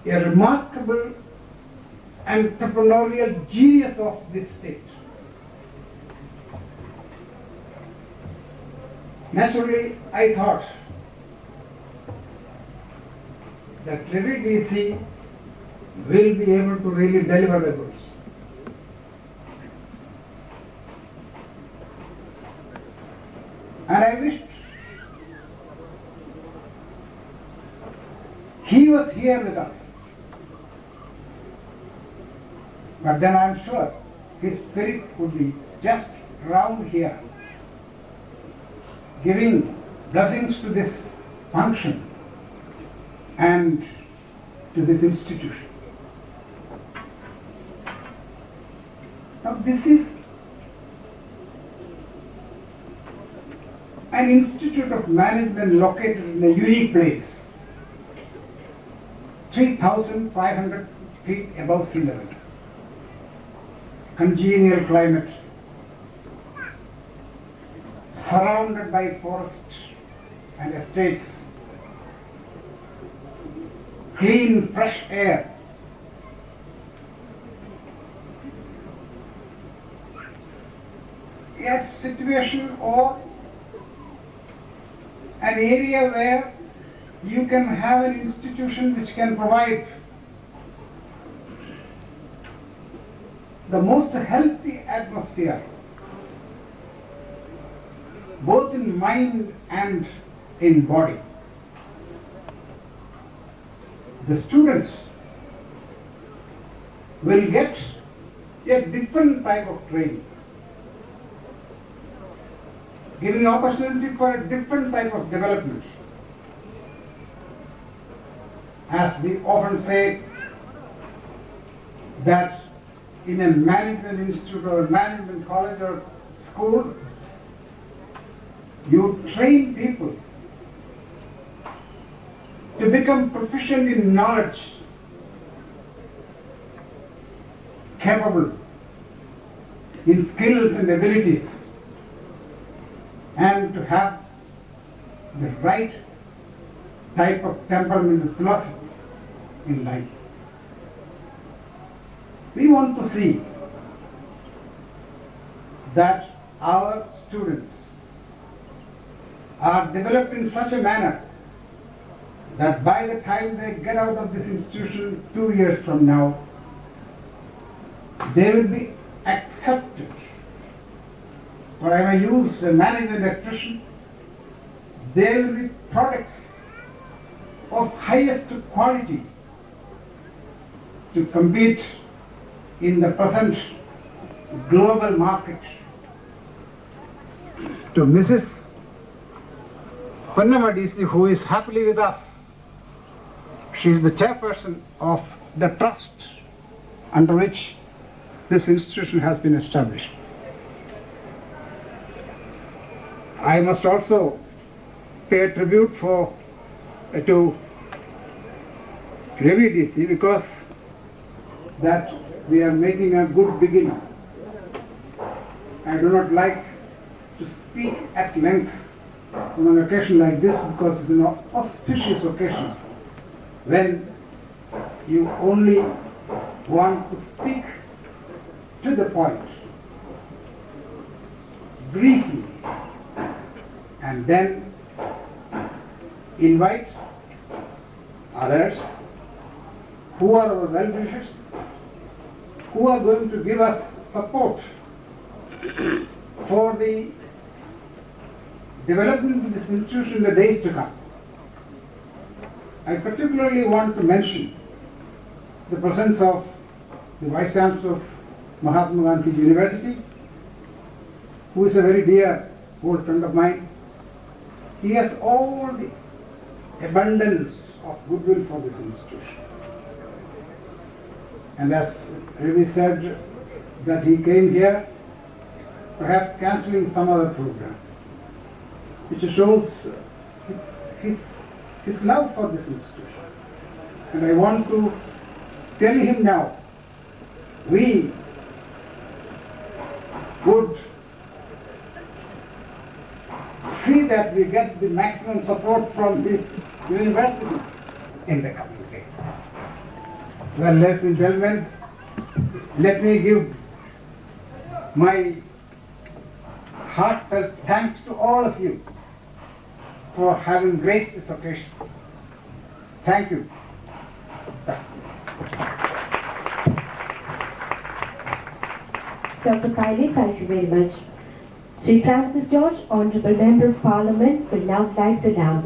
A remarkable entrepreneurial genius of this state. Naturally, I thought that Ravi DC will be able to really deliver the goods. And I wished he was here with us. But then I am sure his spirit would be just round here, giving blessings to this function and to this institution. Now this is an institute of management located in a unique place. 3,500 feet above sea level. Congenial climate, surrounded by forests and estates, clean, fresh air. A situation or an area where you can have an institution which can provide the most healthy atmosphere, both in mind and in body. The students will get a different type of training, giving opportunity for a different type of development. As we often say, that in a management institute or a management college or school, you train people to become proficient in knowledge, capable in skills and abilities, and to have the right type of temperament and philosophy in life. We want to see that our students are developed in such a manner that by the time they get out of this institution 2 years from now, they will be accepted. Or I may use a management expression, they will be products of highest quality to compete in the present global market. To Mrs. Pannama DC, who is happily with us, she is the chairperson of the trust under which this institution has been established. I must also pay a tribute to Ravi DC, because that we are making a good beginning. I do not like to speak at length on an occasion like this, because it's an auspicious occasion when you only want to speak to the point, briefly, and then invite others who are our well-wishers, who are going to give us support for the development of this institution in the days to come. I particularly want to mention the presence of the Vice Chancellor of Mahatma Gandhi University, who is a very dear old friend of mine. He has all the abundance of goodwill for this institution. And as Ravi said, that he came here, perhaps cancelling some other program, which shows his love for this institution. And I want to tell him now, we would see that we get the maximum support from this university in the coming days. Well, ladies and gentlemen, let me give my heartfelt thanks to all of you for having graced this occasion. Thank you. Dr. Kiley, thank you very much. Sri Francis George, Honourable Member of Parliament, will now light the lamp.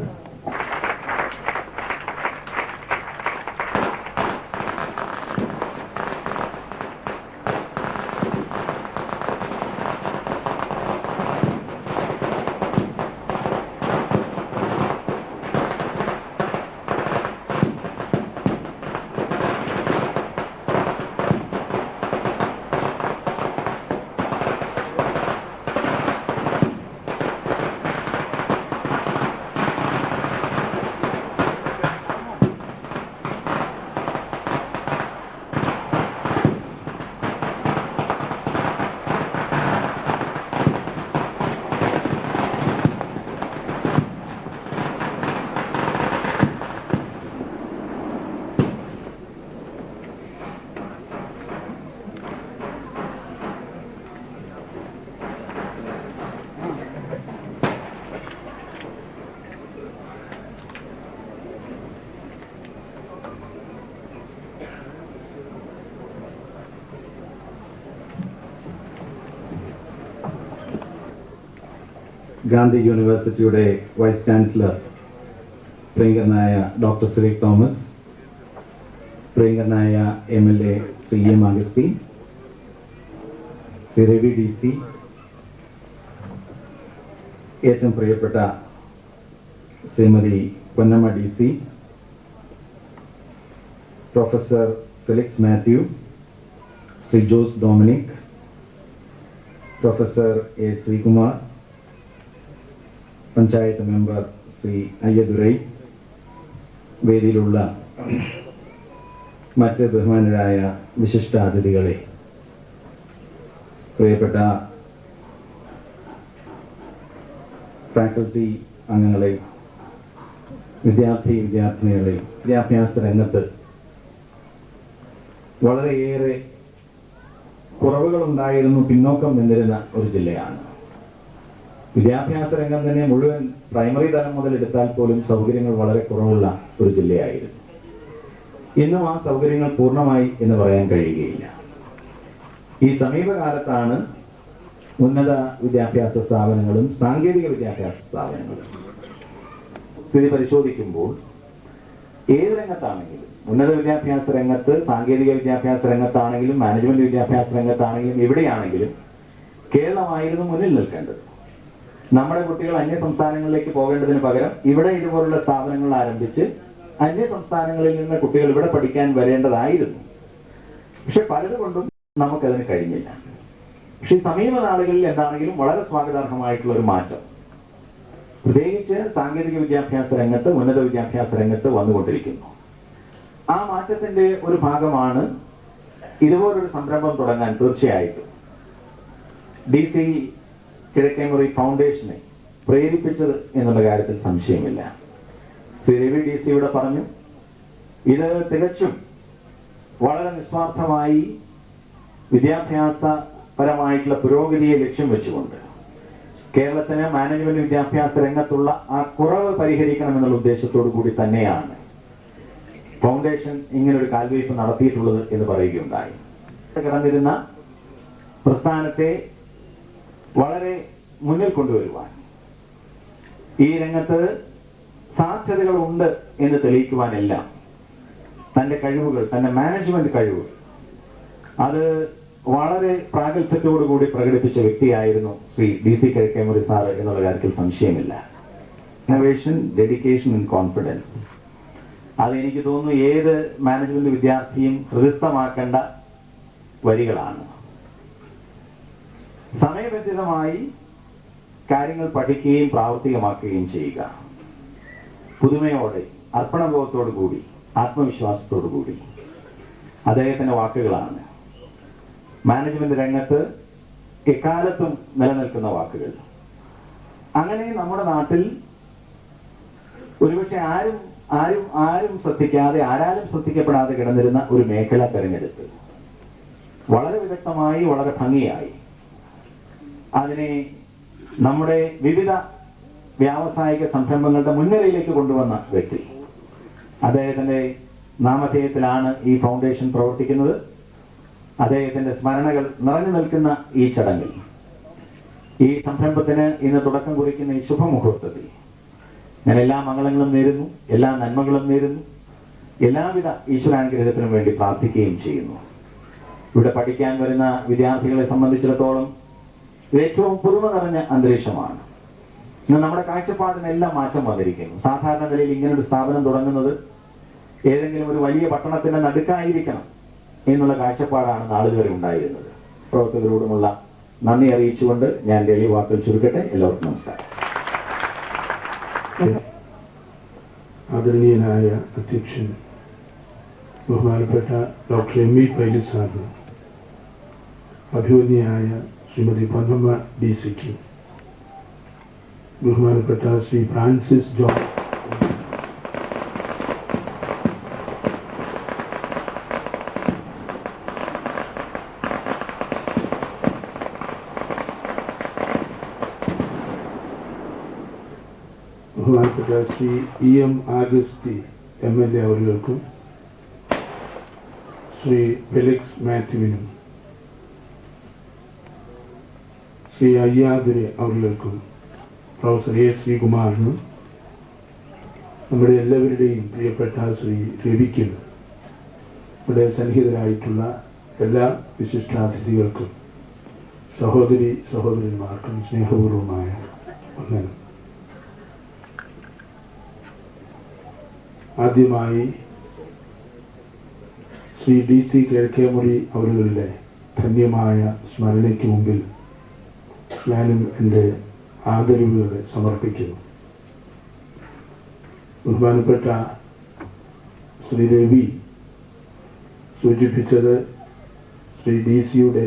Gandhi യൂണിവേഴ്സിറ്റിയുടെ vice chancellor പ്രിയങ്കരനായ doctor Cyriac Thomas, പ്രിയങ്കരനായ MLA Shri M Agasthy, Shri Ravi DC, ഏറ്റവും പ്രിയപ്പെട്ട Shrimati Ponnamma DC, professor Felix Mathew, Shri Jose Dominic, professor A. Sreekumar, panchayat member Shri Ayyadurai, വേദിയിലുള്ള മറ്റ് ബഹുമാനരായ വിശിഷ്ടാതിഥികളെ, പ്രിയപ്പെട്ട faculty അംഗങ്ങളെ, വിദ്യാർത്ഥിനികളെ, വിദ്യാഭ്യാസ രംഗത്ത് വളരെയേറെ കുറവുകളുണ്ടായിരുന്നു, പിന്നോക്കം നിന്നിരുന്ന ഒരു ജില്ലയാണ്. വിദ്യാഭ്യാസ രംഗം തന്നെ മുഴുവൻ പ്രൈമറി തലം മുതൽ എടുത്താൽ പോലും സൗകര്യങ്ങൾ വളരെ കുറവുള്ള ഒരു ജില്ലയായിരുന്നു. ഇന്നും ആ സൗകര്യങ്ങൾ പൂർണ്ണമായി എന്ന് പറയാൻ കഴിയുകയില്ല. ഈ സമീപകാലത്താണ് ഉന്നത വിദ്യാഭ്യാസ സ്ഥാപനങ്ങളും സാങ്കേതിക വിദ്യാഭ്യാസ സ്ഥാപനങ്ങളും സ്ഥിതി പരിശോധിക്കുമ്പോൾ ഏത് രംഗത്താണെങ്കിലും, ഉന്നത വിദ്യാഭ്യാസ രംഗത്ത്, സാങ്കേതിക വിദ്യാഭ്യാസ രംഗത്താണെങ്കിലും, മാനേജ്മെന്റ് വിദ്യാഭ്യാസ രംഗത്താണെങ്കിലും, എവിടെയാണെങ്കിലും കേരളമായിരുന്നു മുന്നിൽ നിൽക്കേണ്ടത്. നമ്മുടെ കുട്ടികൾ അന്യ സംസ്ഥാനങ്ങളിലേക്ക് പോകേണ്ടതിന് പകരം ഇവിടെ ഇതുപോലുള്ള സ്ഥാപനങ്ങൾ ആരംഭിച്ച് അന്യ സംസ്ഥാനങ്ങളിൽ നിന്ന് കുട്ടികൾ ഇവിടെ പഠിക്കാൻ വരേണ്ടതായിരുന്നു. പക്ഷെ പലതുകൊണ്ടും നമുക്കതിന് കഴിഞ്ഞില്ല. പക്ഷെ സമീപ നാളുകളിൽ എന്താണെങ്കിലും വളരെ സ്വാഗതാർഹമായിട്ടുള്ള ഒരു മാറ്റം, പ്രത്യേകിച്ച് സാങ്കേതിക വിദ്യാഭ്യാസ രംഗത്ത്, ഉന്നത വിദ്യാഭ്യാസ രംഗത്ത് വന്നുകൊണ്ടിരിക്കുന്നു. ആ മാറ്റത്തിന്റെ ഒരു ഭാഗമാണ് ഇതുപോലൊരു സംരംഭം തുടങ്ങാൻ തീർച്ചയായിട്ടും DC കിഴക്കേമുറി ഫൗണ്ടേഷനെ പ്രേരിപ്പിച്ചത് എന്നുള്ള കാര്യത്തിൽ സംശയമില്ല. ശ്രീ രവി DC ഇവിടെ പറഞ്ഞു, ഇത് തികച്ചും വളരെ നിസ്വാർത്ഥമായി വിദ്യാഭ്യാസപരമായിട്ടുള്ള പുരോഗതിയെ ലക്ഷ്യം വെച്ചുകൊണ്ട് കേരളത്തിന് മാനേജ്മെന്റ് വിദ്യാഭ്യാസ രംഗത്തുള്ള ആ കുറവ് പരിഹരിക്കണമെന്നുള്ള ഉദ്ദേശത്തോടു കൂടി തന്നെയാണ് ഫൗണ്ടേഷൻ ഇങ്ങനൊരു കാൽവയ്പ് നടത്തിയിട്ടുള്ളത് എന്ന് പറയുകയുണ്ടായി. കിടന്നിരുന്ന പ്രസ്ഥാനത്തെ വളരെ മുന്നിൽ കൊണ്ടുവരുവാൻ, ഈ രംഗത്ത് സാധ്യതകളുണ്ട് എന്ന് തെളിയിക്കുവാനെല്ലാം തന്റെ കഴിവുകൾ, തന്റെ മാനേജ്മെന്റ് കഴിവുകൾ അത് വളരെ പ്രാഗൽഭ്യത്തോടുകൂടി പ്രകടിപ്പിച്ച വ്യക്തിയായിരുന്നു ശ്രീ DC കിഴക്കേമുറി സാറ് എന്നുള്ള കാര്യത്തിൽ സംശയമില്ല. ഇന്നോവേഷൻ, ഡെഡിക്കേഷൻ ആൻഡ് കോൺഫിഡൻസ്, അതെനിക്ക് തോന്നുന്നു ഏത് മാനേജ്മെന്റ് വിദ്യാർത്ഥിയും ഹൃദയസ്ഥമാക്കേണ്ട വരികളാണ്. സമയബന്ധിതമായി കാര്യങ്ങൾ പഠിക്കുകയും പ്രാവർത്തികമാക്കുകയും ചെയ്യുക, പുതുമയോടെ, അർപ്പണബോധത്തോടു കൂടി, ആത്മവിശ്വാസത്തോടു കൂടി, അദ്ദേഹത്തിന്റെ വാക്കുകളാണ് മാനേജ്മെന്റ് രംഗത്ത് എക്കാലത്തും നിലനിൽക്കുന്ന വാക്കുകൾ. അങ്ങനെ നമ്മുടെ നാട്ടിൽ ഒരുപക്ഷെ ആരും ശ്രദ്ധിക്കാതെ, ആരാലും ശ്രദ്ധിക്കപ്പെടാതെ കിടന്നിരുന്ന ഒരു മേഖല തെരഞ്ഞെടുത്ത് വളരെ വിദഗ്ധമായി, വളരെ ഭംഗിയായി അതിനെ നമ്മുടെ വിവിധ വ്യാവസായിക സംരംഭങ്ങളുടെ മുൻനിരയിലേക്ക് കൊണ്ടുവന്ന വ്യക്തി. അദ്ദേഹത്തിന്റെ നാമധേയത്തിലാണ് ഈ ഫൗണ്ടേഷൻ പ്രവർത്തിക്കുന്നത്. അദ്ദേഹത്തിന്റെ സ്മരണകൾ നിറഞ്ഞു നിൽക്കുന്ന ഈ ചടങ്ങിൽ, ഈ സംരംഭത്തിന് ഇന്ന് തുടക്കം കുറിക്കുന്ന ഈ ശുഭമുഹൂർത്തത്തിൽ ഞാൻ എല്ലാ മംഗളങ്ങളും നേരുന്നു, എല്ലാ നന്മകളും നേരുന്നു, എല്ലാവിധ ഈശ്വരാനുഗ്രഹത്തിനും വേണ്ടി പ്രാർത്ഥിക്കുകയും ചെയ്യുന്നു. ഇവിടെ പഠിക്കാൻ വരുന്ന വിദ്യാർത്ഥികളെ സംബന്ധിച്ചിടത്തോളം ഇത് ഏറ്റവും പുതുമ നിറഞ്ഞ അന്തരീക്ഷമാണ്. ഇന്ന് നമ്മുടെ കാഴ്ചപ്പാടിനെല്ലാം മാറ്റം വന്നിരിക്കുന്നു. സാധാരണ നിലയിൽ ഇങ്ങനൊരു സ്ഥാപനം തുടങ്ങുന്നത് ഏതെങ്കിലും ഒരു വലിയ പട്ടണത്തിന്റെ നടുക്കായിരിക്കണം എന്നുള്ള കാഴ്ചപ്പാടാണ് നാളുവരെ ഉണ്ടായിരുന്നത്. പ്രവർത്തകരോടുമുള്ള നന്ദി അറിയിച്ചുകൊണ്ട് ഞാൻ ഡെയിലി വാക്കുകൾ ചുരുക്കട്ടെ. എല്ലാവർക്കും നമസ്കാരം. ആദരണീയനായ അധ്യക്ഷൻ ബഹുമാനപ്പെട്ട ഡോക്ടർ ME പൈലറ്റ് സാറ്, അഭിവന്യയായ ശ്രീമതി പൊന്നമ്മ DCക്ക്, ബഹുമാനപ്പെട്ട ശ്രീ ഫ്രാൻസിസ് ജോൺ, ബഹുമാനപ്പെട്ട ശ്രീ EM ആഗസ്തി MLA അവர்களுக்கும், ശ്രീ ഫെലിക്സ് മാത്യുവിനും, ശ്രീ അയ്യാദുരെ അവர்களுக்கும், പ്രൊഫസർ എ ശ്രീകുമാറിനും നമ്മുടെ എല്ലാവരുടെയും പ്രിയപ്പെട്ട ശ്രീ രവിക്കും ഇവിടെ സന്നിഹിതരായിട്ടുള്ള എല്ലാ വിശിഷ്ടാതിഥികൾക്കും സഹോദരന്മാർക്കും സ്നേഹപൂർവമായ വന്ദനം. ആദ്യമായി ശ്രീ DC കിഴക്കേമുറി അവരുടെ ധന്യമായ സ്മരണയ്ക്ക് മുമ്പിൽ ഞാനും എൻ്റെ ആദരവുകൾ സമർപ്പിക്കുന്നു. ബഹുമാനപ്പെട്ട ശ്രീ രവി സൂചിപ്പിച്ചത് ശ്രീ DC-യുടെ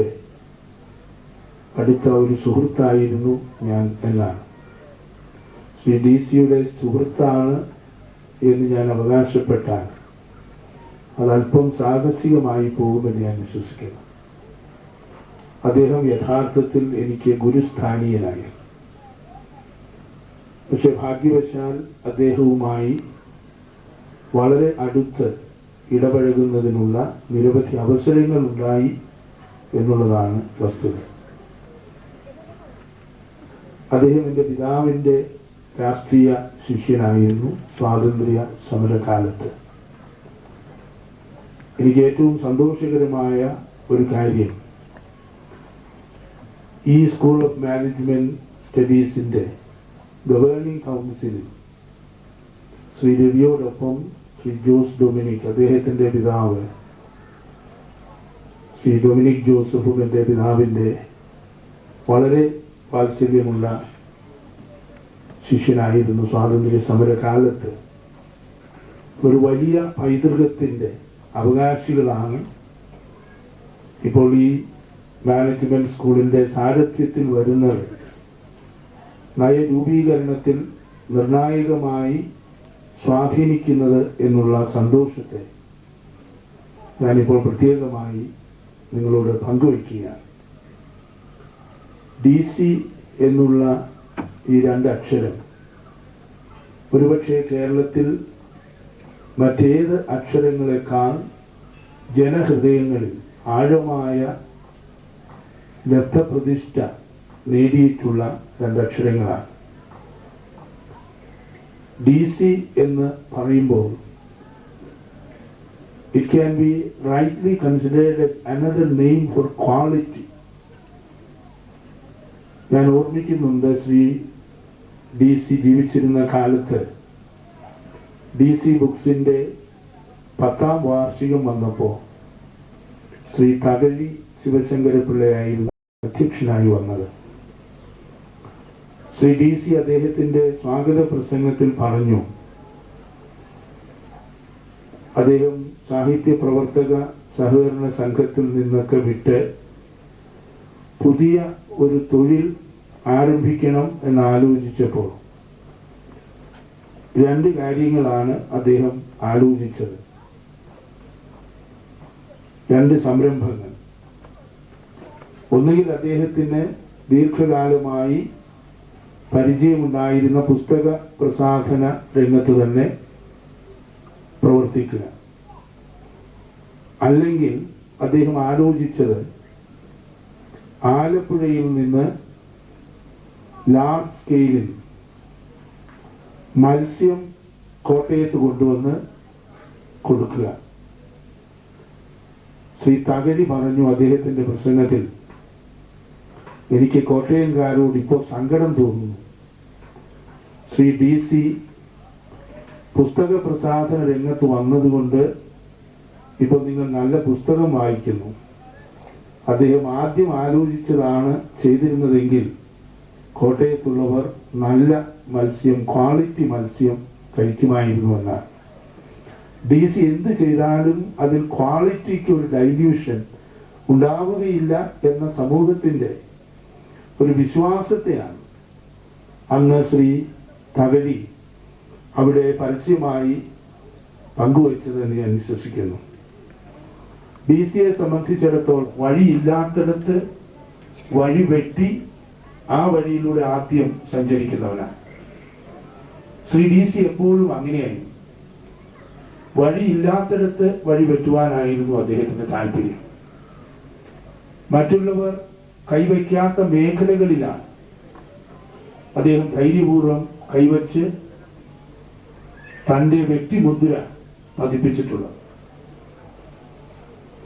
അടുത്ത ഒരു സുഹൃത്തായിരുന്നു ഞാൻ എന്നാണ്. ശ്രീ DC-യുടെ സുഹൃത്താണ് എന്ന് ഞാൻ അവകാശപ്പെട്ടാൽ അതല്പം സാഹസികമായി പോകുമെന്ന് ഞാൻ വിശ്വസിക്കുന്നു. അദ്ദേഹം യഥാർത്ഥത്തിൽ എനിക്ക് ഗുരുസ്ഥാനീയനായി. പക്ഷെ ഭാഗ്യവശാൽ അദ്ദേഹവുമായി വളരെ അടുത്ത് ഇടപഴകുന്നതിനുള്ള നിരവധി അവസരങ്ങൾ ഉണ്ടായി എന്നുള്ളതാണ് വസ്തുത. അദ്ദേഹം എൻ്റെ പിതാവിൻ്റെ രാഷ്ട്രീയ ശിഷ്യനായിരുന്നു. സ്വാതന്ത്ര്യ സമരകാലത്ത് എനിക്ക് ഏറ്റവും സന്തോഷകരമായ ഒരു കാര്യം ഈ സ്കൂൾ ഓഫ് മാനേജ്മെന്റ് സ്റ്റഡീസിൻ്റെ ഗവേണിംഗ് കൗൺസിലിൽ ശ്രീ രവിയോടൊപ്പം ശ്രീ ജോസ് ഡൊമിനിക്, അദ്ദേഹത്തിൻ്റെ പിതാവ് ശ്രീ ഡൊമിനിക് ജോസഫും എൻ്റെ പിതാവിൻ്റെ വളരെ വാത്സല്യമുള്ള ശിഷ്യനായിരുന്നു. സ്വാതന്ത്ര്യ സമരകാലത്ത് ഒരു വലിയ പൈതൃകത്തിൻ്റെ അവകാശികളാണ് ഇപ്പോൾ ഈ മാനേജ്മെന്റ് സ്കൂളിൻ്റെ സാരഥ്യത്തിൽ വരുന്നത്. നയരൂപീകരണത്തിൽ നിർണായകമായി സ്വാധീനിക്കുന്നത് എന്നുള്ള സന്തോഷത്തെ ഞാനിപ്പോൾ പ്രത്യേകമായി നിങ്ങളോട് പങ്കുവയ്ക്കുകയാണ്. DC എന്നുള്ള ഈ രണ്ട് അക്ഷരം ഒരുപക്ഷെ കേരളത്തിൽ മറ്റേത് അക്ഷരങ്ങളെക്കാൾ ജനഹൃദയങ്ങളിൽ ആഴമായ ലബ്ധപ്രതിഷ്ഠ നേടിയിട്ടുള്ള രണ്ടക്ഷരങ്ങളാണ്. DC എന്ന് പറയുമ്പോൾ it can be rightly considered as another name for quality. ഞാൻ ഓർമ്മിക്കുന്നുണ്ട്, ശ്രീ DC ജീവിച്ചിരുന്ന കാലത്ത് DC ബുക്സിൻ്റെ 10ാം വാർഷികം വന്നപ്പോൾ ശ്രീ തകഴി ശിവശങ്കരപിള്ളയായിരുന്നു അധ്യക്ഷനായി വന്നത്. ശ്രീ DC അദ്ദേഹത്തിൻ്റെ സ്വാഗത പ്രസംഗത്തിൽ പറഞ്ഞു, അദ്ദേഹം സാഹിത്യ പ്രവർത്തക സഹകരണ സംഘത്തിൽ നിന്നൊക്കെ വിട്ട് പുതിയ ഒരു തൊഴിൽ ആരംഭിക്കണം എന്നാലോചിച്ചപ്പോൾ രണ്ട് കാര്യങ്ങളാണ് അദ്ദേഹം ആലോചിച്ചത്. രണ്ട് സംരംഭങ്ങൾ. ഒന്നുകിൽ അദ്ദേഹത്തിന് ദീർഘകാലമായി പരിചയമുണ്ടായിരുന്ന പുസ്തക പ്രസാധന രംഗത്ത് തന്നെ പ്രവർത്തിക്കുക, അല്ലെങ്കിൽ അദ്ദേഹം ആലോചിച്ചത് ആലപ്പുഴയിൽ നിന്ന് ലാർജ് സ്കെയിലിൽ മത്സ്യം കോട്ടയത്ത് കൊണ്ടുവന്ന് കൊടുക്കുക. ശ്രീ തകഴി പറഞ്ഞു അദ്ദേഹത്തിന്റെ പ്രസംഗത്തിൽ, എനിക്ക് കോട്ടയംകാരോട് ഇപ്പോൾ സങ്കടം തോന്നുന്നു. ശ്രീ DC പുസ്തക പ്രസാധന രംഗത്ത് വന്നതുകൊണ്ട് ഇപ്പോൾ നിങ്ങൾ നല്ല പുസ്തകം വായിക്കുന്നു. അദ്ദേഹം ആദ്യം ആലോചിച്ചതാണ് ചെയ്തിരുന്നതെങ്കിൽ കോട്ടയത്തുള്ളവർ നല്ല മത്സ്യം, ക്വാളിറ്റി മത്സ്യം കഴിക്കുമായിരുന്നു എന്നാണ്. DC എന്ത് ചെയ്താലും അതിൽ ക്വാളിറ്റിക്ക് ഒരു ഡൈല്യൂഷൻ ഉണ്ടാവുകയില്ല എന്ന സമൂഹത്തിൻ്റെ ഒരു വിശ്വാസത്തെയാണ് അന്ന് ശ്രീ തകഴി അവിടെ പരസ്യമായി പങ്കുവച്ചതെന്ന് ഞാൻ വിശ്വസിക്കുന്നു. DC-യെ സംബന്ധിച്ചിടത്തോളം വഴിയില്ലാത്തിടത്ത് വഴി വെട്ടി ആ വഴിയിലൂടെ ആദ്യം സഞ്ചരിക്കുന്നവനാണ്. ശ്രീ DC എപ്പോഴും അങ്ങനെയായിരുന്നു. വഴിയില്ലാത്തിടത്ത് വഴി വെട്ടുവാനായിരുന്നു അദ്ദേഹത്തിന്റെ താല്പര്യം. മറ്റുള്ളവർ കൈവയ്ക്കാത്ത മേഖലകളിലാണ് അദ്ദേഹം ധൈര്യപൂർവ്വം കൈവച്ച് തൻ്റെ വ്യക്തിമുദ്ര പതിപ്പിച്ചിട്ടുള്ളത്.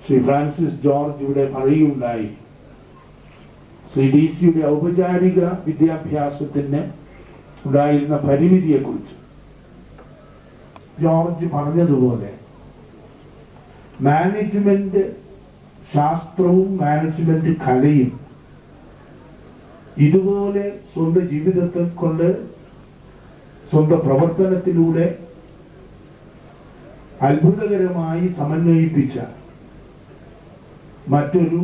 ശ്രീ ഫ്രാൻസിസ് ജോർജ് ഇവിടെ പറയുകയുണ്ടായി, ശ്രീ DC-യുടെ ഔപചാരിക വിദ്യാഭ്യാസത്തിന് ഉണ്ടായിരുന്ന പരിമിതിയെക്കുറിച്ച്. ജോർജ് പറഞ്ഞതുപോലെ മാനേജ്മെന്റ് ശാസ്ത്രവും മാനേജ്മെന്റ് കലയും ഇതുപോലെ സ്വന്തം ജീവിതത്തെ കൊണ്ട് സ്വന്തം പ്രവർത്തനത്തിലൂടെ അത്ഭുതകരമായി സമന്വയിപ്പിച്ച മറ്റൊരു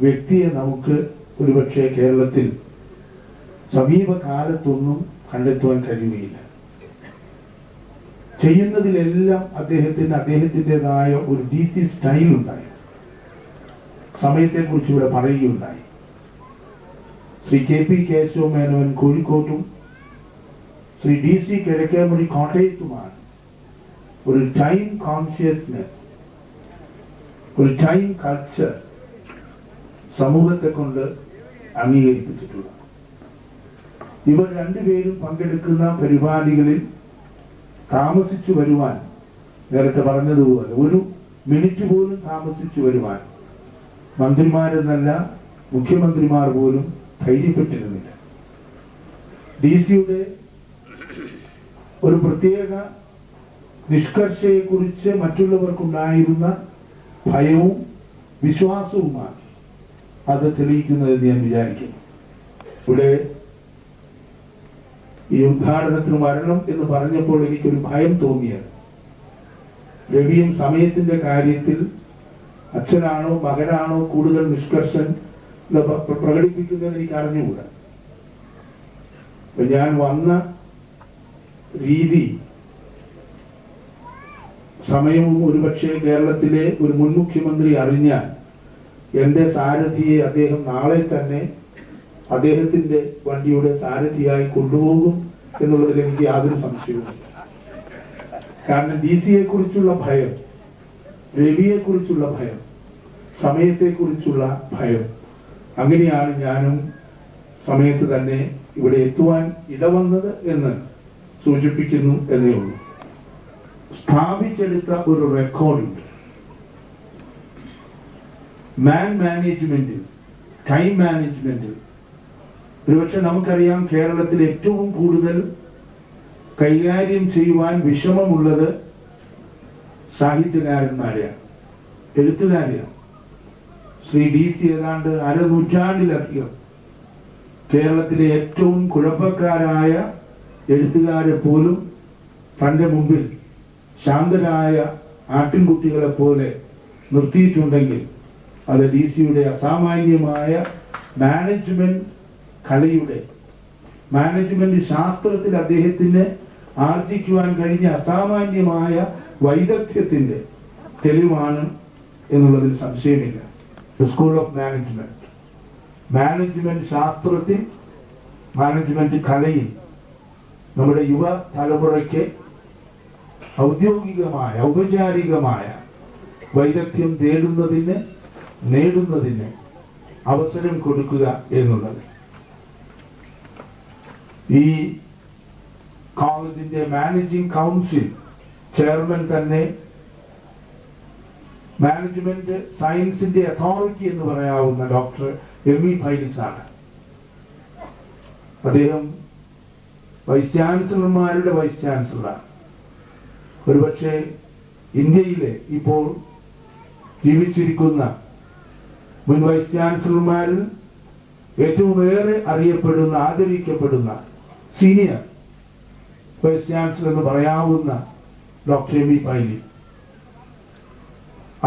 വ്യക്തിയെ നമുക്ക് ഒരുപക്ഷെ കേരളത്തിൽ സമീപകാലത്തൊന്നും കണ്ടെത്തുവാൻ കഴിയുകയില്ല. ചെയ്യുന്നതിലെല്ലാം അദ്ദേഹത്തിൻ്റെതായ ഒരു DC സ്റ്റൈൽ ഉണ്ടായി. സമയത്തെക്കുറിച്ച് ഇവിടെ പറയുകയുണ്ടായി. ശ്രീ KP കേശവ മേനോൻ കോഴിക്കോട്ടും ശ്രീ DC കിഴക്കേമുറി കോട്ടയത്തുമാണ് ഒരു ടൈം കോൺഷ്യസ്നെസ്, ഒരു ടൈം കൾച്ചർ സമൂഹത്തെ കൊണ്ട് അംഗീകരിപ്പിച്ചിട്ടുള്ളത്. ഇവർ രണ്ടുപേരും പങ്കെടുക്കുന്ന പരിപാടികളിൽ താമസിച്ചു വരുവാൻ, നേരത്തെ പറഞ്ഞതുപോലെ ഒരു മിനിറ്റ് പോലും താമസിച്ചു വരുവാൻ മന്ത്രിമാരെന്നല്ല മുഖ്യമന്ത്രിമാർ പോലും ധൈര്യപ്പെട്ടിരുന്നില്ല. DC-യുടെ ഒരു പ്രത്യേക നിഷ്കർഷയെക്കുറിച്ച് മറ്റുള്ളവർക്കുണ്ടായിരുന്ന ഭയവും വിശ്വാസവുമാണ് അത് തെളിയിക്കുന്നതെന്ന് ഞാൻ വിചാരിക്കുന്നു. ഇവിടെ ഈ ഉദ്ഘാടനത്തിന് വരണം എന്ന് പറഞ്ഞപ്പോൾ എനിക്കൊരു ഭയം തോന്നിയത്, രവിയും സമയത്തിന്റെ കാര്യത്തിൽ അച്ഛനാണോ മകനാണോ കൂടുതൽ നിഷ്കർഷൻ പ്രകടിപ്പിക്കുന്നത് എനിക്ക് അറിഞ്ഞുകൂടാ. ഞാൻ വന്ന രീതി സമയവും ഒരുപക്ഷെ കേരളത്തിലെ ഒരു മുൻ മുഖ്യമന്ത്രി അറിഞ്ഞാൽ എന്റെ സാരഥിയെ അദ്ദേഹം നാളെ തന്നെ അദ്ദേഹത്തിന്റെ വണ്ടിയുടെ സാരഥിയായി കൊണ്ടുപോകും എന്നുള്ളതിൽ എനിക്ക് യാതൊരു സംശയവുമില്ല. കാരണം DC-യെ കുറിച്ചുള്ള ഭയം, രവിയെ കുറിച്ചുള്ള ഭയം, സമയത്തെ കുറിച്ചുള്ള ഭയം, അങ്ങനെയാണ് ഞാനും സമയത്ത് തന്നെ ഇവിടെ എത്തുവാൻ ഇടവന്നത് എന്ന് സൂചിപ്പിക്കുന്നു എന്നേ ഉള്ളൂ. സ്ഥാപിച്ചെടുത്ത ഒരു റെക്കോർഡുണ്ട്. മാനേജ്മെന്റിൽ, ടൈം മാനേജ്മെന്റിൽ ഒരുപക്ഷെ നമുക്കറിയാം കേരളത്തിൽ ഏറ്റവും കൂടുതൽ കൈകാര്യം ചെയ്യുവാൻ വിഷമമുള്ളത് സാഹിത്യകാരന്മാരെയാണ്, എഴുത്തുകാരെയാണ്. ശ്രീ DC ഏതാണ്ട് അരനൂറ്റാണ്ടിലധികം കേരളത്തിലെ ഏറ്റവും കുഴപ്പക്കാരായ എഴുത്തുകാരെ പോലും തന്റെ മുമ്പിൽ ശാന്തരായ ആട്ടിൻകുട്ടികളെ പോലെ നിർത്തിയിട്ടുണ്ടെങ്കിൽ അത് DC-യുടെ അസാമാന്യമായ മാനേജ്മെന്റ് കലയുടെ, മാനേജ്മെന്റ് ശാസ്ത്രത്തിൽ അദ്ദേഹത്തിന് ആർജിക്കുവാൻ കഴിഞ്ഞ അസാമാന്യമായ വൈദഗ്ധ്യത്തിന്റെ തെളിവാണ് എന്നുള്ളതിൽ സംശയമില്ല. സ്കൂൾ ഓഫ് മാനേജ്മെന്റ്, മാനേജ്മെന്റ് ശാസ്ത്രത്തിൽ, മാനേജ്മെന്റ് കലയിൽ നമ്മുടെ യുവ തലമുറയ്ക്ക് ഔദ്യോഗികമായ, ഔപചാരികമായ വൈദഗ്ധ്യം നേടുന്നതിന് അവസരം കൊടുക്കുക എന്നുള്ളത്. ഈ കോളേജിന്റെ മാനേജിംഗ് കൗൺസിൽ ചെയർമാൻ തന്നെ മാനേജ്മെന്റ് സയൻസിന്റെ അതോറിറ്റി എന്ന് പറയാവുന്ന ഡോക്ടർ M.E. ഫൈലിസ് ആണ്. അദ്ദേഹം വൈസ് ചാൻസലർമാരുടെ വൈസ് ചാൻസലറാണ്. ഒരുപക്ഷെ ഇന്ത്യയിലെ ഇപ്പോൾ ജീവിച്ചിരിക്കുന്ന മുൻ വൈസ് ചാൻസലർമാരിൽ ഏറ്റവും ഏറെ അറിയപ്പെടുന്ന, ആദരിക്കപ്പെടുന്ന സീനിയർ വൈസ് ചാൻസലർ എന്ന് പറയാവുന്ന ഡോക്ടർ M.E. ഫൈലി.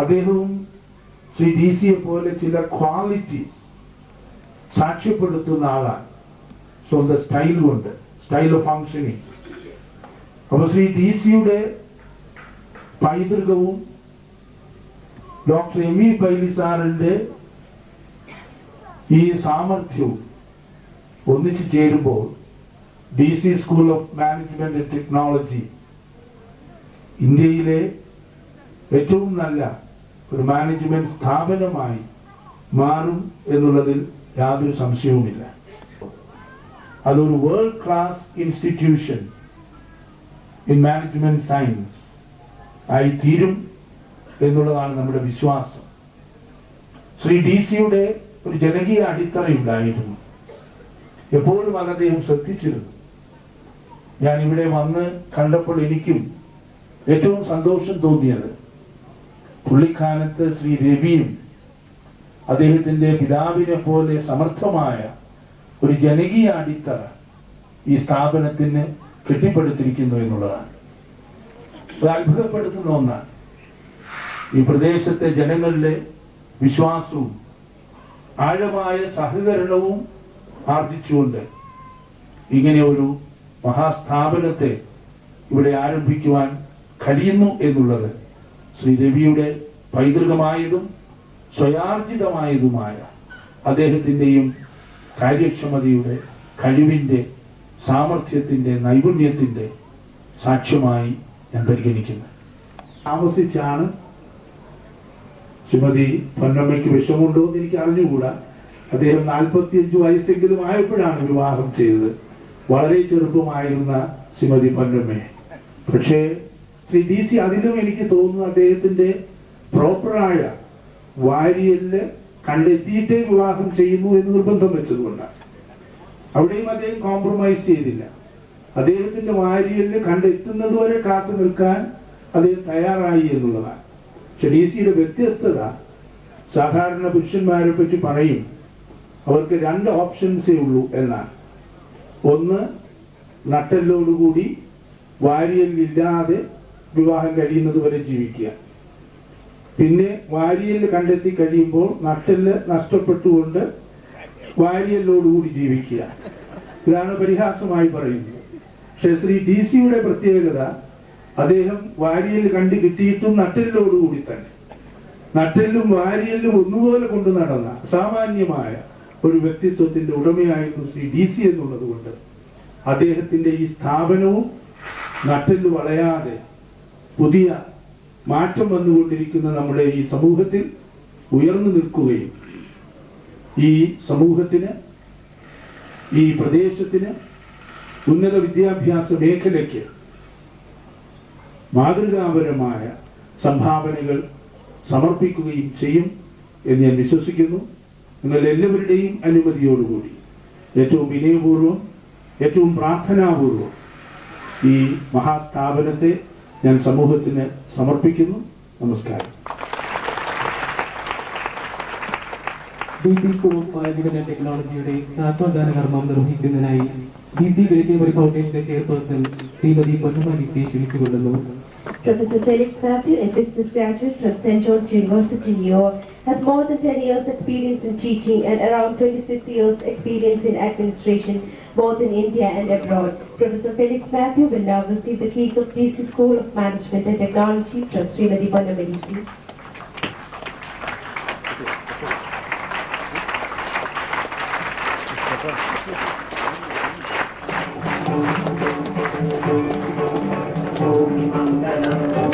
അദ്ദേഹവും ശ്രീ DC-യെ പോലെ ചില ക്വാളിറ്റി സാക്ഷ്യപ്പെടുത്തുന്ന ആളാണ്, സ്വന്തം സ്റ്റൈൽ കൊണ്ട്, സ്റ്റൈൽ ഓഫ് ഫങ്ഷനിങ്. അപ്പൊ ശ്രീ DC-യുടെ പൈതൃകവും ഡോക്ടർ M.E. ഫൈലി സാറിന്റെ ഈ സാമർഥ്യവും ഒന്നിച്ചു ചേരുമ്പോൾ DC school of management and technology ഇന്ത്യയിലെ ഏറ്റവും നല്ല ഒരു മാനേജ്മെന്റ് സ്ഥാപനമായി മാറും എന്നുള്ളതിൽ യാതൊരു സംശയവുമില്ല. അതൊരു world class institution in management science ആയി തീരും എന്നുള്ളതാണ് നമ്മുടെ വിശ്വാസം. ശ്രീ DC-യുടെ ഒരു ജനകീയ അടിത്തറയുണ്ടായിരുന്നു. എപ്പോഴും അത് അദ്ദേഹം ശ്രദ്ധിച്ചിരുന്നു. ഞാൻ ഇവിടെ വന്ന് കണ്ടപ്പോൾ എനിക്കും ഏറ്റവും സന്തോഷം തോന്നിയത് പുള്ളിക്കാലത്ത് ശ്രീ രവിയും അദ്ദേഹത്തിന്റെ പിതാവിനെ പോലെ സമർത്ഥമായ ഒരു ജനകീയ അടിത്തറ ഈ സ്ഥാപനത്തിന് കെട്ടിപ്പടുത്തിരിക്കുന്നു എന്നുള്ളതാണ്. അത് അത്ഭുതപ്പെടുത്തുന്ന ഒന്നാണ്. ഈ പ്രദേശത്തെ ജനങ്ങളുടെ വിശ്വാസവും ആഴമായ സഹകരണവും ആർജിച്ചുകൊണ്ട് ഇങ്ങനെ ഒരു മഹാസ്ഥാപനത്തെ ഇവിടെ ആരംഭിക്കുവാൻ കഴിയുന്നു എന്നുള്ളത് ശ്രീ രവിയുടെ പൈതൃകമായതും സ്വയാർജിതമായതുമായ അദ്ദേഹത്തിൻ്റെയും കാര്യക്ഷമതയുടെ, കഴിവിൻ്റെ, സാമർഥ്യത്തിൻ്റെ, നൈപുണ്യത്തിൻ്റെ സാക്ഷ്യമായി ഞാൻ പരിഗണിക്കുന്നു. താമസിച്ചാണ് ശ്രീമതി പൊന്നമ്മയ്ക്ക് വിഷമുണ്ടോ എന്ന് എനിക്ക് അറിഞ്ഞുകൂടാ. അദ്ദേഹം 45 വയസ്സെങ്കിലും ആയപ്പോഴാണ് വിവാഹം ചെയ്തത്. വളരെ ചെറുപ്പമായിരുന്ന ശ്രീമതി പൊന്നമ്മയെ. പക്ഷേ ശ്രീ DC അതിലും എനിക്ക് തോന്നുന്നു അദ്ദേഹത്തിന്റെ പ്രോപ്പറായ വാരിയലില് കണ്ടെത്തിയിട്ടേ വിവാഹം ചെയ്യുന്നു എന്ന് നിർബന്ധം വെച്ചതുകൊണ്ടാണ്. അവിടെയും അദ്ദേഹം കോംപ്രമൈസ് ചെയ്തില്ല. അദ്ദേഹത്തിന്റെ വാരിയലില് കണ്ടെത്തുന്നത് വരെ കാത്തു നിൽക്കാൻ അദ്ദേഹം തയ്യാറായി എന്നുള്ളതാണ്. പക്ഷെ DC-യുടെ വ്യത്യസ്തത, സാധാരണ പുരുഷന്മാരെ പറ്റി പറയും അവർക്ക് 2 ഓപ്ഷൻസേ ഉള്ളൂ എന്നാണ്. ഒന്ന്, നട്ടെല്ലോടുകൂടി വാരിയലില്ലാതെ വിവാഹം കഴിയുന്നത് വരെ ജീവിക്കുക. പിന്നെ വാരിയൽ കണ്ടെത്തി കഴിയുമ്പോൾ നട്ടെല്ല് നഷ്ടപ്പെട്ടുകൊണ്ട് വാരിയലോടുകൂടി ജീവിക്കുക. ഇതാണ് പരിഹാസമായി പറയുന്നത്. പക്ഷെ ശ്രീ DC-യുടെ പ്രത്യേകത, അദ്ദേഹം വാരിയൽ കണ്ടു കിട്ടിയിട്ടും നട്ടെല്ലോടുകൂടി തന്നെ, നട്ടെല്ലും വാരിയലും ഒന്നുപോലെ കൊണ്ടു നടന്ന സാമാന്യമായ ഒരു വ്യക്തിത്വത്തിന്റെ ഉടമയായിരുന്നു ശ്രീ DC എന്നുള്ളത് കൊണ്ട് അദ്ദേഹത്തിന്റെ ഈ സ്ഥാപനവും നട്ടെല്ല് വളയാതെ പുതിയ മാറ്റം വന്നുകൊണ്ടിരിക്കുന്ന നമ്മുടെ ഈ സമൂഹത്തിൽ ഉയർന്നു നിൽക്കുകയും ഈ സമൂഹത്തിന്, ഈ പ്രദേശത്തിന്, ഉന്നത വിദ്യാഭ്യാസ മേഖലയ്ക്ക് മാതൃകാപരമായ സംഭാവനകൾ സമർപ്പിക്കുകയും ചെയ്യും എന്ന് ഞാൻ വിശ്വസിക്കുന്നു. നിങ്ങൾ എല്ലാവരുടെയും അനുമതിയോടുകൂടി ഏറ്റവും വിനയപൂർവ്വം, ഏറ്റവും പ്രാർത്ഥനാപൂർവ്വം ഈ മഹാസ്ഥാപനത്തെ ഞാൻ സമൂഹത്തിന് സമർപ്പിക്കുന്നു. നമസ്കാരം. DC school of management and ടെക്നോളജിയുടെ നാമോദ്ധാന കർമ്മം നിർവഹിക്കുന്നതിനായി DC കിഴക്കേമുറി ഫൗണ്ടേഷന്റെ chairperson Shrimati Ponnamma DC ക്ഷണിച്ചുകൊള്ളുന്നു. Professor Felix Matthew, a business graduate from St. George's University, New York, has more than 10 years experience in teaching and around 26 years experience in administration, both in India and abroad. Professor Felix Matthew will now receive the keys of DC School of Management and Technology from Srimati Ponnamma DC. Om Mangalam